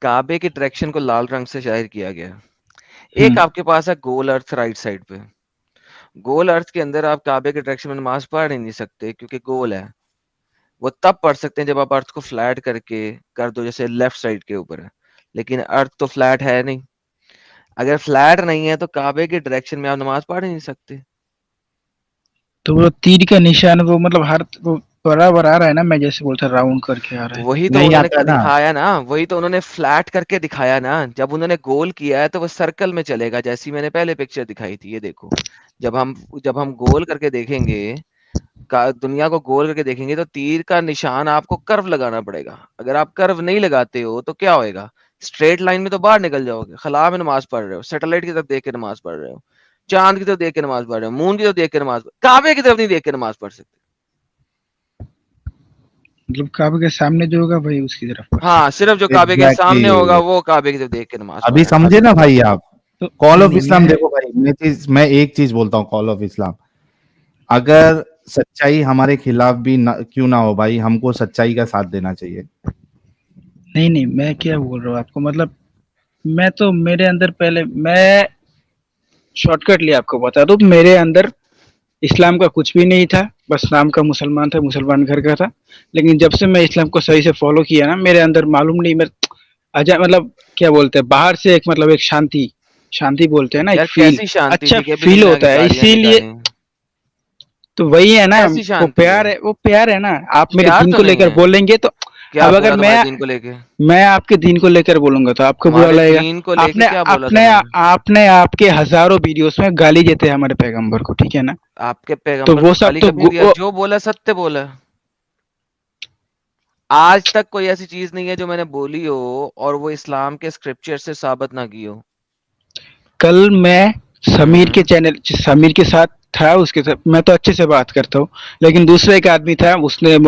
काबे की डायरेक्शन को लाल रंग से जाहिर किया गया है। एक आपके पास है गोल अर्थ राइट साइड पे। गोल अर्थ के अंदर आप काबे के डायरेक्शन में नमाज पढ़ ही नहीं सकते क्योंकि गोल है। वो तब पढ़ सकते हैं जब आप अर्थ को फ्लैट करके कर दो, जैसे लेफ्ट साइड के ऊपर है। लेकिन अर्थ तो फ्लैट है नहीं। अगर फ्लैट नहीं है तो काबे के डायरेक्शन में आप नमाज पढ़ ही नहीं सकते। तो वो तीर का निशान वो मतलब हर वो बराबर आ रहा है ना, मैं जैसे बोलता राउंड करके आ रहा है। वही तो नहीं उन्होंने आता ना। दिखाया ना, वही तो उन्होंने फ्लैट करके दिखाया ना। जब उन्होंने गोल किया है तो वो सर्कल में चलेगा, जैसी मैंने पहले पिक्चर दिखाई थी। ये देखो, जब हम गोल करके देखेंगे, दुनिया को गोल करके देखेंगे, तो तीर का निशान आपको कर्व लगाना पड़ेगा। अगर आप कर्व नहीं लगाते हो तो क्या होएगा? स्ट्रेट लाइन में तो बाहर निकल जाओगे। खला में नमाज पढ़ रहे हो, सैटेलाइट की तरफ देख के नमाज पढ़ रहे हो, चांद की तरफ देख के नमाज पढ़ रहे हो, मून की तरफ देख के नमाज, काबे की तरफ नहीं देख के नमाज पढ़ सकते। मतलब काबे के सामने जो होगा वही उसकी तरफ। हाँ, सिर्फ जो काबे के सामने होगा वो काबे की तरफ देख के नमाज अभी पढ़ेगा। समझे ना भाई आप? तो कॉल ऑफ नहीं, इस्लाम देखो भाई, मैं एक चीज बोलता हूँ कॉल ऑफ इस्लाम, अगर सच्चाई हमारे खिलाफ भी क्यों ना हो भाई, हमको सच्चाई का साथ देना चाहिए। नहीं नहीं, मैं क्या बोल रहा हूँ आपको, मतलब मैं तो मेरे अंदर पहले, मैं शॉर्टकट लिया आपको बता दूं, मेरे अंदर इस्लाम का कुछ भी नहीं था, बस नाम का मुसलमान था, मुसलमान घर का था। लेकिन जब से मैं इस्लाम को सही से फॉलो किया ना, मेरे अंदर मालूम नहीं, मेरे अजा मतलब क्या बोलते हैं, बाहर से एक मतलब एक शांति बोलते हैं ना, एक यार फील, कैसी शांति अच्छा थी कि अभी फील तुमने होता है। गालियां इसीलिए निकाली। तो वही है ना, कैसी वो शांति प्यार है? है, वो प्यार है ना। आप मेरे प्यार दीन तो को नहीं लेकर है। बोलेंगे तो, क्या अब बोला अगर तुम्हारे दिन को लेके? मैं आपके दीन को लेकर बोलूंगा तो आपको बुरा हमारे लगेगा। दीन को लेके आपने क्या बोला था आपने मैंने? आपने आपके हजारों वीडियोस में गाली देते हैं हमारे पैगंबर को, ठीक है ना। आपके तो पैगंबर वो को सब गाली तो कब नहीं दिया? जो बोला सत्य बोला। आज तक कोई ऐसी चीज नहीं है जो मैंने बोली हो और वो इस्लाम के स्क्रिप्चर से साबित ना की हो। कल मैं समीर के साथ था, उसके साथ मैं तो अच्छे से बात करता हूँ, लेकिन दूसरा एक आदमी था, उसने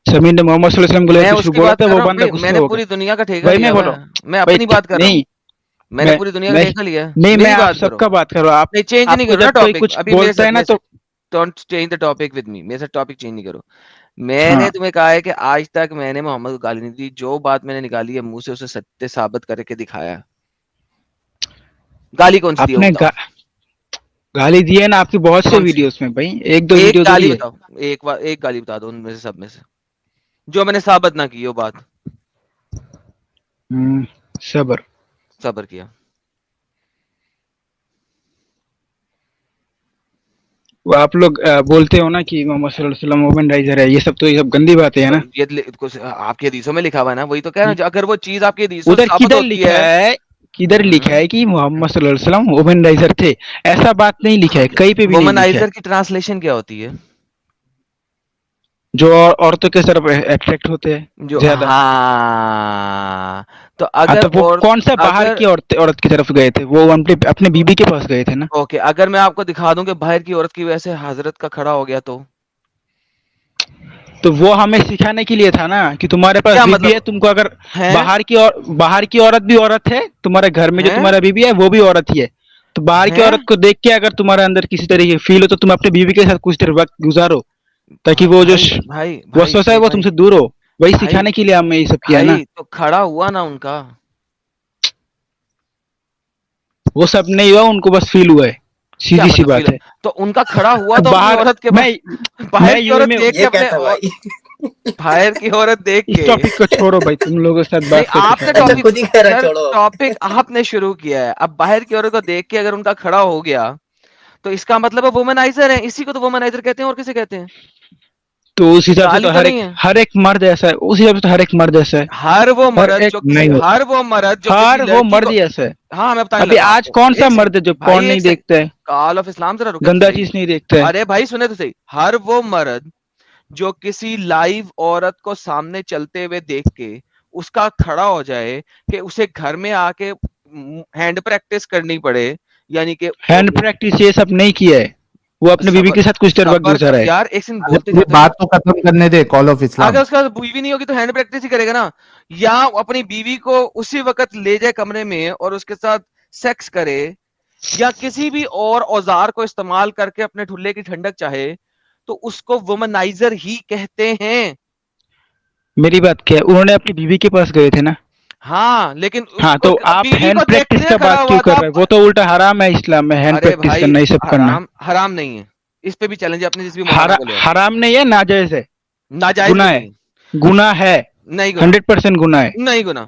समीर ने मोहम्मद सल्लल्लाहु अलैहि वसल्लम को मैं लेकर कुछ उसकी बोला बात था, कर वो रहा हूँ बंदा भाई, गुस्सा मैंने हो पूरी गया। दुनिया का ठेका भाई लिया मैं हुआ बोलो, है। मैं अपनी बात कर रहा हूँ। नहीं, मैंने मैं पूरी दुनिया का मैं ठेका लिया है। नहीं, मैं मेरी आप बात करो। सबका बात कर रहा हूँ। आप नहीं, चेंज नहीं आपको करो ना जब कोई टॉपिक। कुछ अभी बोलता है ना तो don't change the topic with me. मेरे साथ टॉपिक चेंज नहीं करो। मैंने हाँ तुम्हें कहा है कि आज तक मैंने मोहम्मद को गाली नहीं दी, जो बात मैंने निकाली है मुंह से उसे सत्य साबित करके दिखाया। गाली कौन सी दी है वो आपने बताओ? गाली दी है ना आपकी बहुत से कौन सी? वीडियोस में भाई, एक दो एक वीडियो गाली थोड़ी है। बताओ, एक गाली बता दो उनमें से, सब में से, जो मैंने साबित ना की वो बात। सब्र। सब्र किया। वो आप लोग बोलते हो ना कि मोहम्मद सल्लल्लाहु अलैहि वसल्लम वुमनाइजर है, ये सब गंदी बातें है तो ना। कुछ आपके हदीसों में लिखा हुआ है ना, वही तो कह रहा हूं, अगर वो चीज आपकी हदीसों से उधर साबित किधर होती लिखा है। है, किधर लिखा है कि मोहम्मद सल्लल्लाहु अलैहि वसल्लम वुमनाइजर थे? ऐसा बात नहीं लिखा है, कहीं पे भी नहीं लिखा है। वुमनाइजर की ट्रांसलेशन क्या होती है? जो औरतों के तरफ अट्रैक्ट होते हैं जो, ज्यादा। हाँ, तो हाँ अगर तो वो और कौन सा बाहर अगर की औरत की तरफ गए थे? वो अपने बीबी के पास गए थे ना। ओके, अगर मैं आपको दिखा दूं कि बाहर की औरत की वजह से हजरत का खड़ा हो गया तो वो हमें सिखाने के लिए था ना कि तुम्हारे पास क्या बीबी मतलब है, तुमको अगर है? बाहर की औरत भी औरत है, तुम्हारे घर में जो हैं? तुम्हारा बीबी है वो भी औरत ही है। तो बाहर की औरत हैं? को देख के अगर तुम्हारे अंदर किसी तरीके की फील हो तो तुम अपने बीबी के साथ कुछ देर वक्त गुजारो, ताकि वो जो भाई भाई भाई वसवसा है भाई वो भाई तुमसे दूर हो। वही भाई सिखाने के लिए हमें ये सब किया है ना। भाई तो खड़ा हुआ ना उनका। वो सब नहीं हुआ, उनको बस फील हुआ है, क्या सीधी सी मतलब फील? बात है। तो उनका खड़ा हुआ तो अपनी बाहर औरत के मैं बाहर मैं की यूएई औरत में, देख के ये क्या अपने था भाई? बाहर की औरत देख इस के। टॉपिक को छोड़ो भाई, तुम लोगों के साथ नहीं, बात करके आपने फायदा अच्छा, नहीं। टॉपिक, खुद ही कह रहा सर छोड़ो अब। टॉपिक आपने शुरू किया है। अब बाहर की औरत को देख के अगर उनका खड़ा हो गया तो इसका मतलब है वुमनाइजर है। इसी को तो वुमनाइजर कहते हैं, और किसे कहते हैं? तो उस हिसाब से गाली तो तो नहीं है। हर एक मर्द ऐसा है, उस हिसाब से तो हर एक मर्द ऐसा है। हर एक नहीं होता। किसी वो लड़की मर्द को। ही ऐसा है। हाँ, मैं बताने अभी लगा आज आपको, कौन सा एक सेकंड मर्द है जो भाई, पॉर्न नहीं एक सेकंड। देखता है, कॉल ऑफ इस्लाम, जरा रुके तो गंदा सही। चीज नहीं देखता है? अरे भाई सुने तो सही। हर वो मर्द जो किसी लाइव औरत को सामने चलते हुए देख के उसका खड़ा हो जाए कि उसे घर में आके हैंड प्रैक्टिस करनी पड़े, यानी कि हैंड प्रैक्टिस ये सब नहीं किया है, वो अपने बीवी सबर के साथ कुछ देर वक्त सबर गुजारा है। यार, एक सेकंड अरे बोलते पूरी जाओ तो बात सही। तो खत्म करने दे, कॉल ऑफ अगर इस्लाम। उसका बीवी नहीं होगी तो हैंड प्रैक्टिस ही करेगा ना, या अपनी बीवी को उसी वक्त ले जाए कमरे में और उसके साथ सेक्स करे, या किसी भी और औजार को इस्तेमाल करके अपने ठुल्ले की ठंडक चाहे, तो उसको वुमनाइजर ही कहते हैं। मेरी बात क्या है, उन्होंने अपनी बीवी के पास गए थे ना। हाँ, लेकिन हाँ उसको तो आप बीवी हैंड को प्रैक्टिस देखने का खड़ा बात क्यों हुआ कर था। रहे हैं? वो तो उल्टा हराम है इस्लाम में, हैंड अरे प्रैक्टिस भाई, करना, ये सब करना। हराम हराम नहीं है। इस पे भी चैलेंज है, अपने जिस भी मौलाना को ले आओ। हराम नहीं है, नाजायज है, नाजायज भी गुनाह है, नहीं। गुनाह है, नहीं गुना, 100% गुनाह है। नहीं गुना।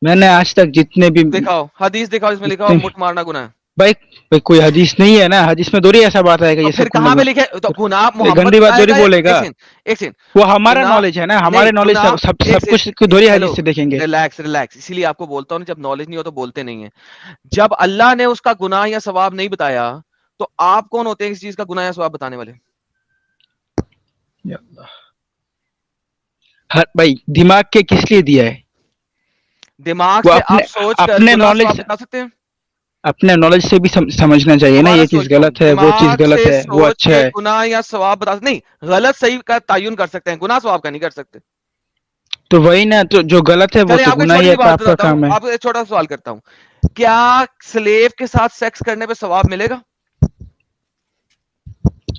मैंने आज तक जितने भी दिखाओ हदीस, दिखाओ इसमें लिखा हो जितने मुठ मारना गुना है। भाई कोई हदीस नहीं है ना, हदीस में थोड़ी ऐसा बात आएगा तो ये फिर सब कहां करने पे को। लिखे? तो गुनाह ये मोहम्मद गंदी बात थोड़ी बताएगा या बोलेगा। एक सेकंड। वो हमारा गुनाह नॉलेज है ना, नहीं, हमारे नॉलेज गुनाह एक सब कुछ सेकंड, थोड़ी हेलो, हदीस से देखेंगे। रिलैक्स रिलैक्स, इसीलिए आपको बोलता हूं ना, जब नॉलेज नहीं हो तो बोलते नहीं है। जब अल्लाह ने उसका गुनाह या सवाब नहीं बताया, तो आप कौन होते हैं इस चीज का गुनाह या सवाब बताने वाले? हर भाई दिमाग के किस लिए दिया है? दिमाग वो से आप सोच कर अपने गुनाह सवाब नॉलेज बता सकते हैं? अपने नॉलेज से भी समझना चाहिए ना, दोबारा ये चीज सोचता हूँ, गलत है, वो चीज दिमाग गलत से है, वो सोच अच्छा के है। गुनाह या सवाब बता नहीं, गलत सही का तायुन कर सकते हैं, गुनाह सवाब का नहीं कर सकते। तो वही ना, तो जो गलत है वो चलिए तो आपको एक गुनाह ही छोटी है, सी तो बात आपका बताता हूँ, काम है। आपको एक छोटा सा सवाल करता हूँ, क्या स्लेव के साथ सेक्स करने पे सवाब मिलेगा?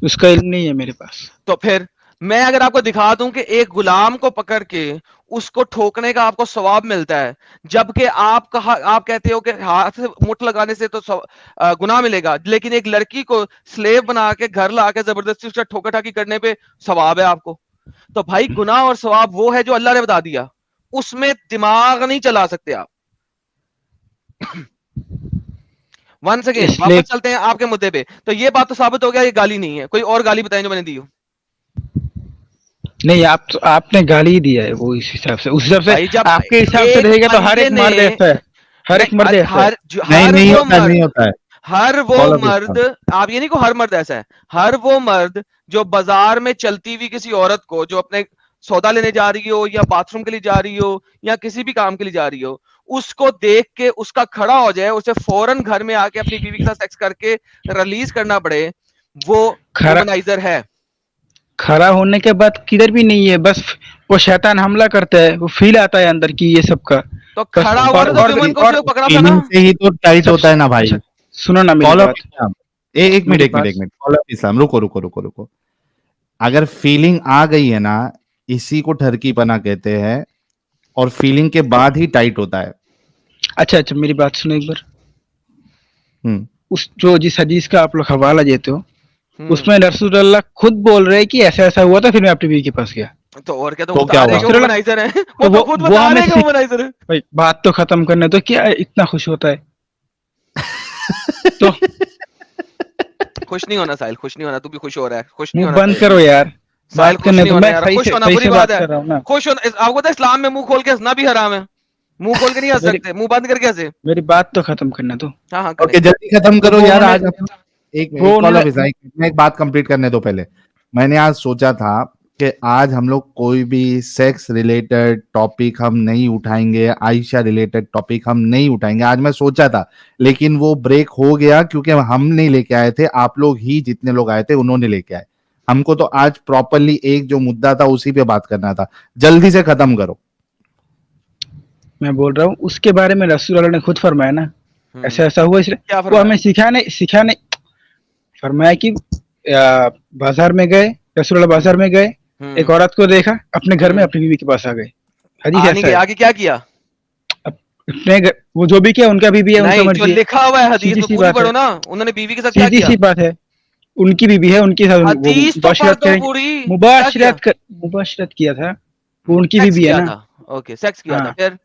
उसका इल्म नहीं है मेरे पास। तो फिर मैं अगर आपको दिखा दूं कि एक गुलाम को पकड़ के उसको ठोकने का आपको सवाब मिलता है, जबकि आप कहते हो कि हाथ से मुठ लगाने से तो गुनाह मिलेगा, लेकिन एक लड़की को स्लेव बना के घर ला के जबरदस्ती उसका ठोका ठाकी करने पे सवाब है आपको। तो भाई गुनाह और सवाब वो है जो अल्लाह ने बता दिया, उसमें दिमाग नहीं चला सकते आप। वंस अगेन इसलिए वापस चलते हैं आपके मुद्दे पे। तो ये बात तो साबित हो गया ये गाली नहीं है। कोई और गाली बताएं जो मैंने दी हो। नहीं, आपने गाली ही दिया है, वो इस हिसाब से, उस हिसाब से भाई जब आपके हिसाब से एक रहेगा तो हर बंदे एक ने, मर्द ऐसा है, हर एक मर्द नहीं, ऐसा है। नहीं, हर नहीं वो होता है, नहीं मर्द, होता है। हर वो कॉल ऑफ मर्द, इस्लाम। आप ये नहीं को हर मर्द ऐसा है, हर वो मर्द जो बाजार में चलती हुई किसी औरत को, जो अपने सौदा लेने जा रही हो या बाथरूम के लिए जा रही हो या किसी भी काम के लिए जा रही हो, उसको देख के उसका खड़ा हो जाए, उसे फौरन घर में आके अपनी बीवी के साथ सेक्स करके रिलीज करना पड़े, वो खरा वुमनाइजर है। खड़ा होने के बाद किधर भी नहीं है, बस वो शैतान हमला करता है, वो फील आता है अंदर की ये सब का। तो बस खड़ा हुआ था तो विमन को उसने पकड़ा था ना। फीलिंग से ही तो टाइट सब होता है ना भाई। सुनो ना मेरी कॉल ऑफ बात, इस्लाम, एक मिनट मेरी एक मिनट बात एक मिनट कॉल ऑफ इस्लाम, रुको। अगर फीलिंग आ गई है ना, इसी को ठरकीपना कहते हैं, और फीलिंग के बाद ही टाइट होता है। अच्छा मेरी बात सुनो एक बार। हम्म उस जो जिस हदीस का आप लोग हवाला देते हो, हम्म, उसमें रसूलुल्लाह खुद बोल रहे हैं कि ऐसा ऐसा हुआ था, फिर मैं अपनी बीवी के पास गया। तो और क्या, तो तो बता क्या रहे हुआ? हैं कि वो रसूलुल्लाह वुमनाइजर है। तो वो तो खुद वो बता हमें रहे हैं कि वो वुमनाइजर है। भाई बात तो खत्म करने तो क्या इतना खुश होता है? तो खुश नहीं होना साहिल, खुश नहीं होना, तू भी खुश हो रहा है, खुश नहीं मुंह होना बंद साहिल। करो यार, साहिल बात खुश करने नहीं तो होना मैं यार, खुश होना सही बुरी से बात बात है। कर रहा हूँ ना। खुश होना, आपको तो इस्लाम में मुंह खोल के हंसना भी हराम है। मुंह खोल के नहीं हंस मेरी सकते, मुंह बंद करके हंसे। मेरी बात तो खत्म करने दो। हाँ हाँ ओके, करें। जल्दी खत्म तो करो वो यार। उन्होंने आज हम वो एक कॉल उन्होंने ऑफ इस्लाम, मैं एक बात कंप्लीट करने दो पहले। मैंने आज सोचा था कि आज हम लोग कोई भी सेक्स रिलेटेड टॉपिक हम नहीं उठाएंगे, आयशा रिलेटेड टॉपिक हम नहीं उठाएंगे, आज मैं सोचा था, लेकिन वो ब्रेक हो गया क्योंकि हम नहीं लेके आए थे, आप लोग ही जितने लोग आए थे उन्होंने लेके आए। हमको तो आज प्रॉपरली एक जो मुद्दा था उसी पे बात करना था, जल्दी से खत्म करो। मैं बोल रहा हूँ उसके बारे में रसूलुल्लाह ने खुद फरमाया ना, ऐसा ऐसा हुआ, इसलिए क्या वो हमें फरमाया? सिखाने फरमाया कि बाजार में गए, रसूलुल्लाह बाजार में गए, एक औरत को देखा, अपने घर में अपनी बीवी के पास आ गए। हदीस आने ऐसा के है। आगे क्या किया? अपने वो जो भी किया उनका बीवी है, उनका नहीं, जो मर्जी है। लिखा हुआ है हदीस सीधी में सी पूरी बात है, पढ़ो ना, उन्होंने बीवी के साथ क्या सीधी किया? सी बात है, उनकी बीवी है, उनके साथ वो हदीस तो पढ़ दो पूरी। क्या किया? मुबाशरत किया था, वो उनकी सेक्स बीवी है किया ना। था। ओके, सेक्स किया था, हाँ फिर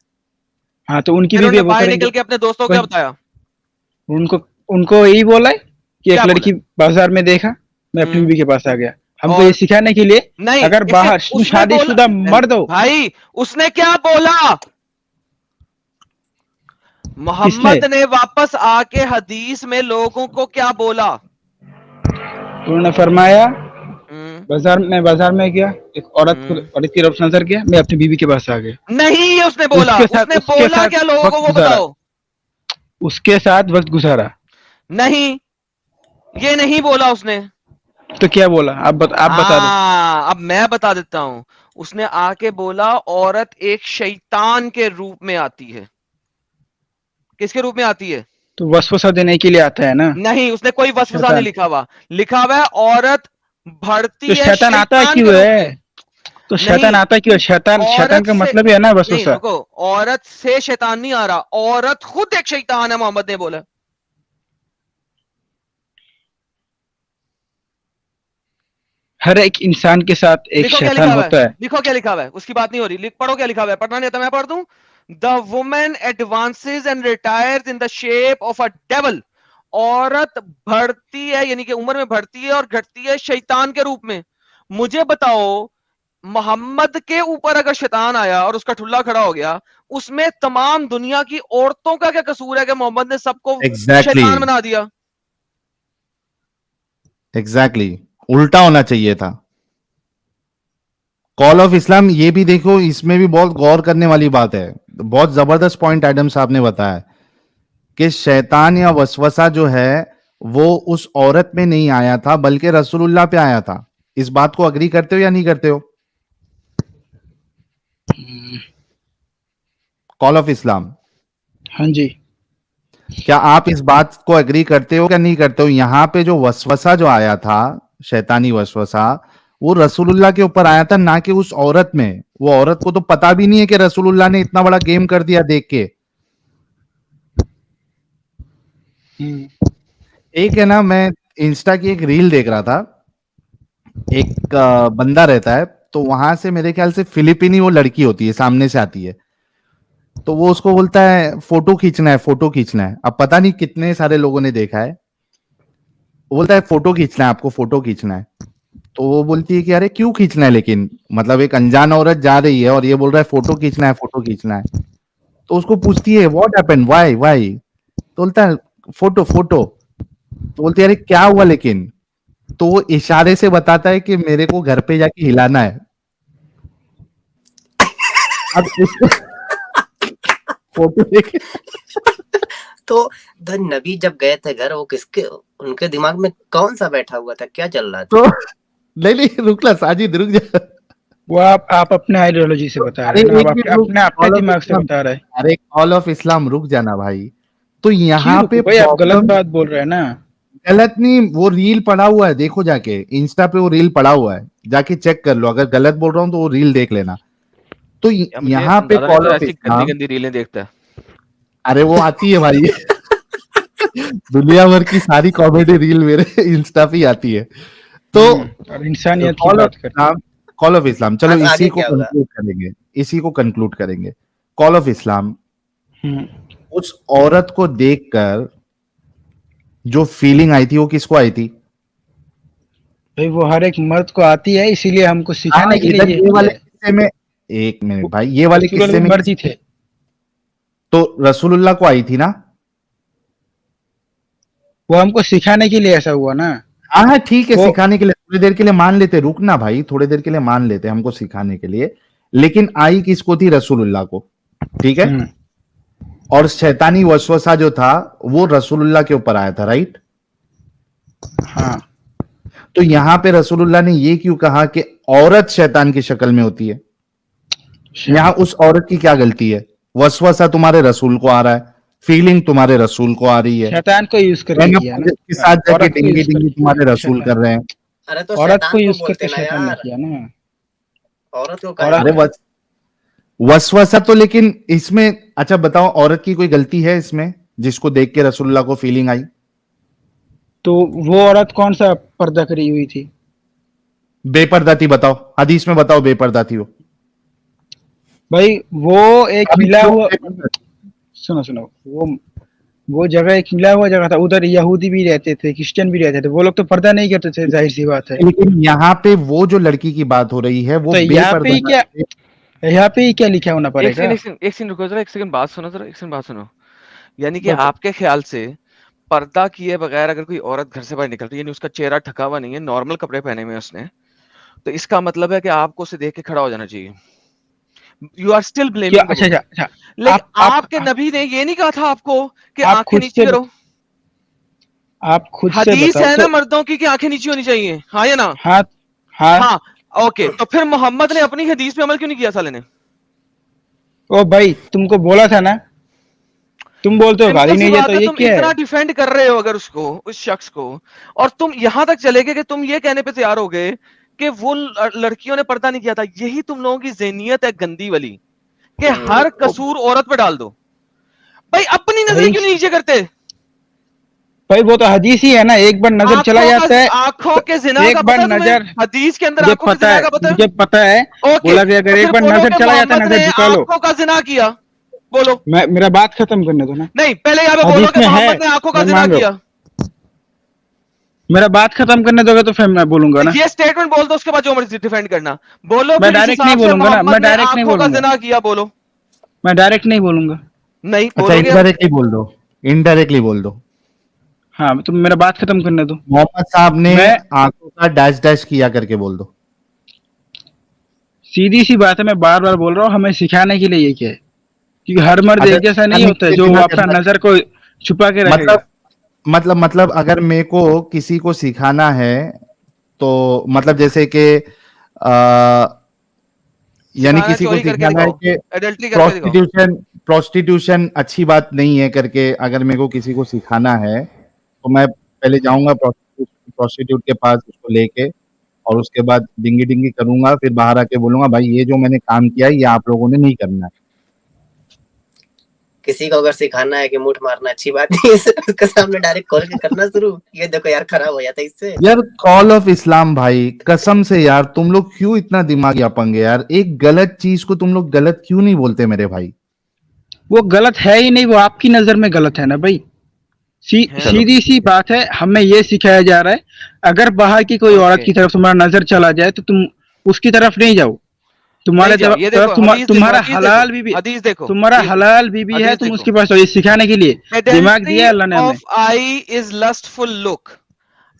हाँ, तो उनकी फिर बीवी है, उन्होंने वो बाहर करेंगे। निकल के अपने दोस्तों को क्या वही बताया? उनको उनको यही बोला है कि एक क्या बोला? लड़की बाजार में देखा, मैं अपनी हम्म बीवी के पास आ गया। हमको ये और सिखाने के लिए, नहीं, अगर इसके बाहर तुम उसने बोला शादीशुदा मर्द हो। भाई, उसने क्या बोला? किसने? मोहम्मद ने वापस आके हदीस में लोगों को क्या बोला? उन्होंने फरमाया, हम्म बाजार में गया, एक हम्म औरत की तरफ नजर गया, मैं अपनी बीवी के पास आ गया। नहीं, ये उसने बोला। उसने उसके बोला साथ क्या लोगों को, वक्त वो गुजारा, बताओ। नहीं, ये नहीं बोला उसने। तो क्या बोला? आप बता दो। हाँ, अब मैं बता देता हूं। उसने आके बोला औरत एक शैतान के रूप में आती है। किसके रूप में आती है? तो वसवसा देने के लिए आता है ना नहीं, उसने कोई वसवसा नहीं शैतान। लिखा हुआ। लिखा हुआ है औरत तो बढ़ती है शैतान आता शैतान क्यों के रूप में। है? तो शैतान नहीं, आता क्यों है? शैतान औरत का से मतलब ही है ना नहीं, वसवसा। रुको, औरत से शैतान नहीं आ रहा, औरत खुद एक शैतान है, मोहम्मद ने बोला। हर एक इंसान के साथ एक लिखो क्या शैतान लिखा हुआ है, होता है। लिखो क्या लिखा हुआ है, उसकी बात नहीं हो रही। पढ़ो क्या लिखा हुआ है, पढ़ना नहीं आता मैं पढ़ दूं। The women advances and retires in the shape of a devil. औरत बढ़ती है, यानी कि उम्र में बढ़ती है और घटती है शैतान के रूप में। मुझे बताओ, मोहम्मद के ऊपर अगर शैतान आया और उसका ठुल्ला खड़ा हो गया, उसमें तमाम दुनिया की औरतों का क्या कसूर है कि मोहम्मद ने सबको एग्जैक्टली शैतान बना दिया? एग्जैक्टली उल्टा होना चाहिए था। कॉल ऑफ इस्लाम ये भी देखो, इसमें भी बहुत गौर करने वाली बात है। बहुत जबरदस्त पॉइंट एडम साहब ने बताया कि शैतान या वसवसा जो है वो उस औरत में नहीं आया था बल्कि रसूलुल्लाह पे आया था। इस बात को अग्री करते हो या नहीं करते हो? कॉल ऑफ इस्लाम, हाँ जी। क्या आप इस बात को एग्री करते हो क्या नहीं करते हो? यहां पे जो वसवसा जो आया था, शैतानी वसवसा, वो रसूलुल्लाह के ऊपर आया था, ना कि उस औरत में। वो औरत को तो पता भी नहीं है कि रसूलुल्लाह ने इतना बड़ा गेम कर दिया देख के। एक है ना, मैं इंस्टा की एक रील देख रहा था। एक बंदा रहता है, तो वहां से मेरे ख्याल से फिलिपिनी वो लड़की होती है, सामने से आती है, तो वो उसको बोलता है फोटो खींचना है, फोटो खींचना है। अब पता नहीं कितने सारे लोगों ने देखा है। वो बोलता है फोटो खींचना है, आपको फोटो खींचना है। तो वो बोलती है कि अरे क्यों खींचना है, लेकिन मतलब एक अनजान औरत जा रही है और ये बोल रहा है फोटो खींचना है, फोटो खींचना है। तो उसको पूछती है व्हाट हैपेंड, व्हाई व्हाई? तो बोलता है फोटो फोटो। तो बोलती है अरे क्या हुआ लेकिन? तो वो इशारे से बताता है कि मेरे को घर पे जाके हिलाना है। अब उसको फोटो देखे तो द नबी जब गए थे घर, वो किसके उनके दिमाग में कौन सा बैठा हुआ था, क्या चल रहा था? तो नहीं रुकला साजिद, रुक जा। वो आप अपने आइडियोलॉजी से बता रहे अरे हैं ना, एक आप मिनट रुक, अपने दिमाग से बता रहे हैं। अरे कॉल ऑफ इस्लाम रुक जाना भाई। तो क्यों यहाँ पे रुको भाई, आप गलत प्रॉब्लम, बात बोल रहे हैं ना। गलत नहीं, वो रील पड़ा हुआ है, देखो जाके इंस्टा पे वो रील पड़ा हुआ है, जाके चेक कर लो। अगर गलत बोल रहा हूँ तो वो रील देख लेना। तो यहाँ पे कॉल ऑफ ऐसी गंदी इस्लाम, गंदी रीलें देखता है। अरे वो आती है भाई दुनिया भर की सारी कॉमेडी रील मेरे इंस्टा पे ही आती है। तो और इंसानियत की कॉल ऑफ बात करते इस्लाम, कॉल ऑफ इस्लाम, चलो आगे इसी को क्या होगा? कंक्लूड करेंगे, इसी को कंक्लूड करेंगे। कॉल ऑफ इस्लाम, हैं। उस औरत को देखकर जो फीलिंग आई थी वो किसको आई थी? भाई वो हर एक मर्द को आती है, इसीलिए हमको सिखाने के लिए इधर ये वाले है। किस्से में, एक मिनट भाई, ये वाले रसूलुल्लाह किस्से में मर्द ही थे। तो रसूलुल्लाह को आई थी ना? वो हमको सिखाने के लिए ऐसा हुआ ना। हाँ ठीक है, वो- सिखाने के लिए थोड़ी देर के लिए मान लेते, रुकना भाई, थोड़ी देर के लिए मान लेते हमको सिखाने के लिए, लेकिन आई किसको थी? रसूलुल्लाह को, ठीक है। हम्म, और शैतानी वसवसा जो था वो रसूलुल्लाह के ऊपर आया था, राइट? हाँ। तो यहां पे रसूलुल्लाह ने ये क्यों कहा कि औरत शैतान की शक्ल में होती है? यहां उस औरत की क्या गलती है? वसवसा तुम्हारे रसूल को आ रहा है, फीलिंग तुम्हारे रसूल को आ रही है, शैतान को यूज करके किया ना। के साथ जाके औरत को डिंगी यूज डिंगी करके तुम्हारे किया रसूल शैतान। कर रहे हैं। अरे तो औरत शैतान को यूज बोलते करके ना शैतान ने यार, किया ना। औरत को औरत- कहा अरे वसवसा तो, लेकिन इसमें अच्छा बताओ, औरत की कोई गलती है इसमें जिसको देख के रसूलुल्लाह को फीलिंग आई? तो वो औरत कौन सा पर्दा करी हुई थी? बेपर्दा थी, बताओ हदीस में, बताओ बेपर्दा थी वो। भाई वो एक अभी मिला क्यों हुआ, बेपर्दा थी? सुनो, वो जगह एक मिला हुआ जगह था, उधर यहूदी भी रहते थे, क्रिश्चियन भी रहते थे, वो लोग तो पर्दा नहीं करते थे, जाहिर सी बात है। लेकिन यहाँ पे वो जो लड़की की बात हो रही है वो तो यहाँ पे ही बेपर्दा, यहाँ पे ही क्या लिखा होना एक पड़ेगा? सेकंड रुको जरा, एक सेकंड बात सुनो जरा, एक सेकंड बात सुनो। यानी कि बताओ। आपके ख्याल से पर्दा किए बगैर अगर कोई औरत घर से बाहर निकलती है, यानी उसका चेहरा ढका हुआ नहीं है, नॉर्मल कपड़े पहने हुए हैं उसने, तो इसका मतलब है कि आपको उसे देख के खड़ा हो जाना चाहिए। यू आर स्टिल क्या? ब्लेमिंग। अच्छा, लेकिन आपके नबी ने ये नहीं कहा था आपको कि आप आंखें खुद नीची से करो? आप खुद से हदीस बताओ है ना तो। मर्दों की कि आंखें नीची होनी चाहिए, हाँ या ना? हाँ हाँ। हाँ, ओके, तो फिर मोहम्मद ने अपनी हदीस पे अमल क्यों नहीं किया साले ने? ओ भाई तुमको बोला था ना, तुम बोलते हो गाली सिंपल सी नहीं बात देता, है, ये तुम क्या इतना है? डिफेंड कर रहे हो अगर उसको, उस शख्स को, और तुम यहां तक चले गए कि तुम ये कहने पे तैयार हो गए कि वो लड़कियों ने पर्दा नहीं किया था। यही तुम लोगों की ज़हनियत है गंदी वाली, कि हर कसूर औरत पे डाल दो। भाई अपनी नजरें क्यों नहीं नीचे करते? भाई वो तो हदीस ही है ना, एक बार नजर चला जाता है। आंखों के जिना एक का बार पता है तुम्हें? नजर, हदीस के अंदर मुझे आंखों के पता जिना है, का पता है? मुझे पता है। ओके, बोला कि अगर तो एक फिर बार बोलो नजर कि चला जाता है, मोहम्मद नजर ने झुका लो। आंखों का जिना किया, बोलो। मेरा बात खत्म करने दो ना। नहीं, पहले यहाँ पे बोलो हदीस कि में है, मोहम्मद ने आंखों का मैं जिना मान लो। किया। मेरा बात खत्म करने दोगे तो फिर मैं बोलूंगा ना। ये स्टेटमेंट बोल दो, उसके बाद जो मर्जी डिफेंड करना बोलो। मैं फिर इस डायरेक्ट नहीं हिसाब से बोलूंगा ना, मैं मोहम्मद ने डायरेक्ट नहीं आंखों का बोलूंगा। जिना किया, बोलो। मैं डायरेक्ट नहीं बोलूंगा। नहीं अच्छा बोलोगे? इनडायरेक्टली बोल दो, इनडायरेक्टली बोल दो। हाँ तुम मेरा बात खत्म करने दो। मोहम्मद साहब ने मैं आंखों का डैश डैश किया करके बोल दो। सीधी सी बात है, मैं बार बार बोल रहा हूँ, हमें सिखाने के लिए ये क्या है, क्योंकि हर मर्द अच्छा, एक जैसा नहीं सिखाने होता है के जो लिए अपना करना नजर को छुपा के रखेगा। मतलब अगर मेरे को किसी को सिखाना है तो मतलब जैसे कि यानी किसी को चोरी करके सिखाना है दिखाओ, कि एडल्ट्री करके दिखाओ। प्रोस्टिट्यूशन अच्छी बात नहीं है करके अगर मेरे को किसी को सिखाना है तो मैं पहले जाऊंगा प्रोस्टिट्यूट के पास, उसको लेके, और उसके बाद डिंगी डिंगी करूंगा, फिर बाहर आके बोलूंगा भाई ये जो मैंने काम किया है ये आप लोगों ने नहीं करना है। किसी को अगर सिखाना है कि मुठ मारना अच्छी बात नहीं है, उसके सामने डायरेक्ट कॉल के करना शुरू, ये देखो यार खराब हो जाता है इससे। यार कॉल ऑफ इस्लाम भाई, कसम से यार तुम लोग क्यों इतना दिमागी अपंगे यार? एक गलत चीज को तुम लोग गलत क्यों नहीं बोलते मेरे भाई? वो गलत है ही नहीं, वो आपकी नजर में गलत है ना भाई। सीधी सी बात है, हमें ये सिखाया जा रहा है, अगर बाहर की कोई औरत की तरफ तुम्हारा नजर चला जाए तो तुम उसकी तरफ नहीं जाओ। तुम्हारे तरफ तुम्हारा हलाल बीवी, हदीस देखो, तुम्हारा हलाल बीवी है, तुम उसके पास जाओ। ये सिखाने के लिए दिमाग दिया है अल्लाह ने हमें। I is lustful look.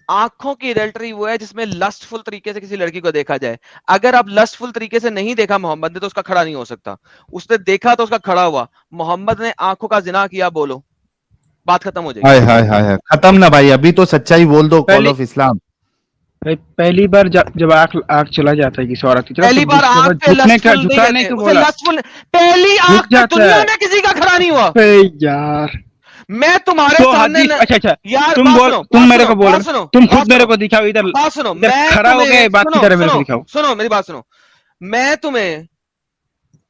आंखों की एडल्टरी वो है जिसमें लस्टफुल तरीके से किसी लड़की को देखा जाए। अगर आप लस्टफुल तरीके से नहीं देखा मोहम्मद ने तो उसका खड़ा नहीं हो सकता। उसने देखा तो उसका खड़ा हुआ। मोहम्मद ने आंखों का जिना किया, बोलो, बात खत्म हो जाएगी। हाय हाय हाय, खत्म ना भाई, अभी तो सच्चाई बोल दो। कॉल ऑफ इस्लाम पहली बार जब आंख चला जाता है किसी औरत की तरफ, पहली बार आंख पे झुकाने का बोला, लस्टफुल, पहली आंख पे दुनिया में किसी का खड़ा नहीं हुआ यार। मैं तुम्हारे तो सामने हदीस, अच्छा यार तुम बात बोल, सुनो, तुम बात मेरे सुनो, को बोल बात रहे, सुनो, तुम बात खुद मेरे सुनो, को दिखाओ इधर, बात सुनो, इधर मैं खड़ा हो तुम्हें गए, बात की तरह मेरे को सुनो दिखाओ। सुनो मेरी बात सुनो, मैं तुम्हें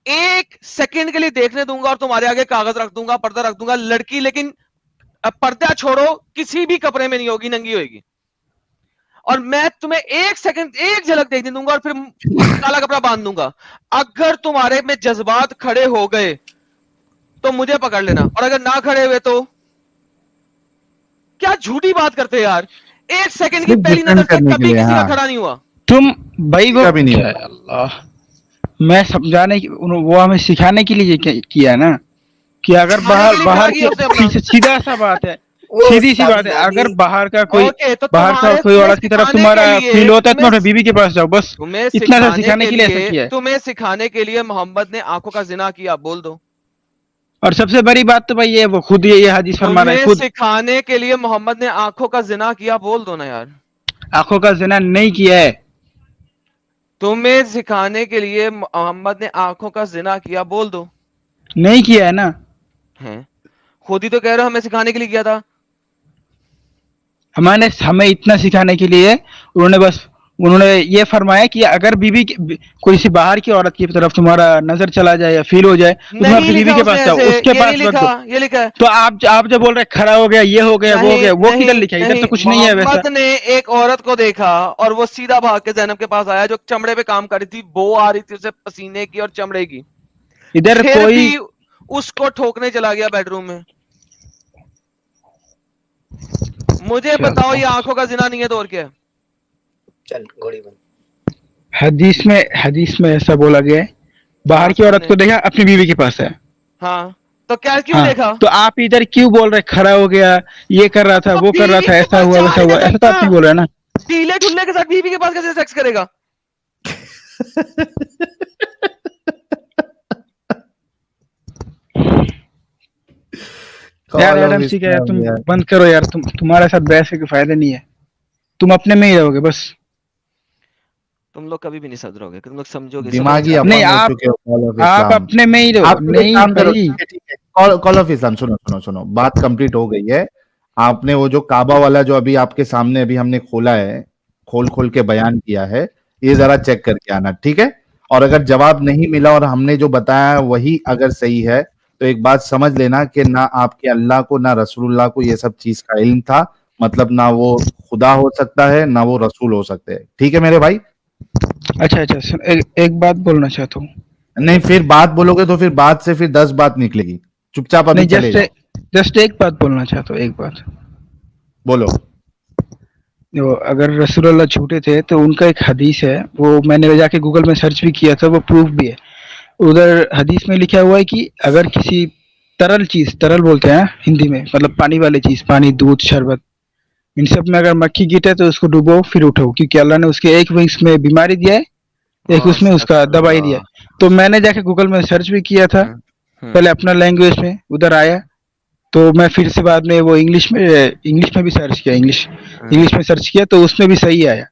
एक सेकंड के लिए देखने दूंगा और तुम्हारे आगे कागज रख दूंगा, पर्दा रख दूंगा, लड़की लेकिन अब पर्दा छोड़ो, किसी भी कपड़े में नहीं होगी, नंगी होगी, और मैं तुम्हें एक सेकंड एक झलक देखने दूंगा और फिर काला कपड़ा बांध दूंगा। अगर तुम्हारे में जज्बात खड़े हो गए तो मुझे पकड़ लेना, और अगर ना खड़े हुए तो क्या झूठी बात करते हैं यार। एक सेकंड की सिर्फ पहली डिफेंड नजर से करने के कभी लिए, किसी का हाँ, खड़ा नहीं हुआ। तुम भाई वो किसी का भी नहीं क्या है, अल्लाह, मैं समझाने की, वो हमें सिखाने के लिए किया है ना, कि अगर सिखाने बाहर के लिए बाहर क्या किया उसने अपना? सीधा सा बात है, वो सीधी सी बात है, अगर साविधानी, बाहर का कोई, ओके, तो बाहर का तुम्हारे कोई तुम्हें औरत की तरफ सिखाने तुम्हारा के लिए फील होता है, तुम तुम्हें अपने बीवी के पास जाओ बस, तुम्हें इतना सा सिखाने सिखाने के के लिए ऐसा लिए किया है। तुम्हें सिखाने के लिए मोहम्मद ने आंखों का जिना किया, बोल दो। और सबसे बड़ी बात तो भाई ये वो खुद ये हदीस फरमा रहे हैं, तुम्हें खुद सिखाने के लिए मोहम्मद ने आंखों का जिना किया, बोल दो ना यार। आंखों का जिना नहीं किया है। तुम्हें सिखाने के लिए मोहम्मद ने आंखों का जिना किया, बोल दो। नहीं किया है ना, हैं, खुद ही तो कह रहे हो हमें सिखाने के लिए किया था। हमें इतना सिखाने के लिए उन्होंने ये फरमाया कि अगर कोई सी बाहर की औरत की तरफ तुम्हारा नजर चला जाए या फील हो जाए तो तुम नहीं अपनी बीवी लिखा के उसने पास जाओ, ऐसे, उसके ये पास नहीं मत लिखा, दो। ये लिखा है। तो आप जो बोल रहे खड़ा हो गया, ये हो गया, वो हो नहीं गया, वो नहीं किधर लिखा है? इधर नहीं तो कुछ नहीं है वैसा। मोहम्मद ने एक औरत को देखा और वो सीधा भाग के ज़ैनब के पास आया जो चमड़े पे काम कर रही थी, बो आ रही थी उसे पसीने की और चमड़े की, इधर फिर कोई भी उसको ठोकने चला गया बेडरूम में। मुझे बताओ ये आंखों का जिना नहीं है तो और क्या है? चल घोड़ी बन। हदीस में ऐसा बोला गया है, बाहर हाँ, की औरत सामने। को देखा अपनी बीवी के पास है। हाँ, तो क्या क्यों हाँ, देखा? तो आप इधर क्यों बोल रहे खड़ा हो गया, ये कर रहा था, तो वो कर रहा बीवी था, के ऐसा पास हुआ जा वैसा ही हुआ, नहीं ऐसा तो आप सकता। नहीं बोल रहे ना। ढीले ढुल्ले के साथ बीवी के पास कैसे सेक्स करेगा? यार कॉल ऑफ एडम ठीक है यार, तुम इस्लाम यार। बंद करो यार, तुम्हारे साथ बहस के फायदा नहीं है, तुम अपने में ही रहोगे बस। तुम लोग कभी भी नहीं सुधरोगे, तुम लोग समझोगे, समझ दिमागी जाओगे। नहीं अपंग हो आप चुके हो, कॉल ऑफ आप इस्लाम। अपने में ही रहो, आप फिर एक नहीं काम करो, भाई। ठीक है, कॉल ऑफ इस्लाम, सुनो सुनो सुनो, बात कंप्लीट हो गई है। आपने वो जो काबा वाला जो अभी आपके सामने अभी हमने खोला है, खोल खोल के बयान किया है, ये जरा चेक करके आना, ठीक है? और अगर जवाब नहीं मिला और हमने जो बताया वही अगर सही है, तो एक बात समझ लेना कि ना आपके अल्लाह को ना रसूलुल्लाह को ये सब चीज का इल्म था, मतलब ना वो खुदा हो सकता है ना वो रसूल हो सकते हैं, ठीक है मेरे भाई? अच्छा सुन, एक बात बोलना चाहता हूँ। नहीं, फिर बात बोलोगे तो फिर बात से फिर 10 बात निकलेगी, चुपचाप अभी नहीं, चले जाओ। जस्ट एक बात बोलना चाहता हूँ, एक बात। बोलो। वो अगर रसूलुल्लाह झूठे थे तो उनका एक हदीस है, वो मैंने जाके गूगल में सर्च भी किया था, वो प्रूफ भी है। उधर हदीस में लिखा हुआ है कि अगर किसी तरल बोलते हैं हिंदी में, मतलब पानी वाली चीज, पानी, दूध, शरबत, इन सब में अगर मक्खी गिरे तो उसको डुबो फिर उठो, क्योंकि अल्लाह ने उसके एक विंग्स में बीमारी दिया है, एक उसमें उसका दवाई दिया है। तो मैंने जाके गूगल में सर्च भी किया था, पहले अपना लैंग्वेज में, उधर आया, तो मैं फिर से बाद में वो इंग्लिश में भी सर्च किया, इंग्लिश में सर्च किया तो उसमें भी सही आया,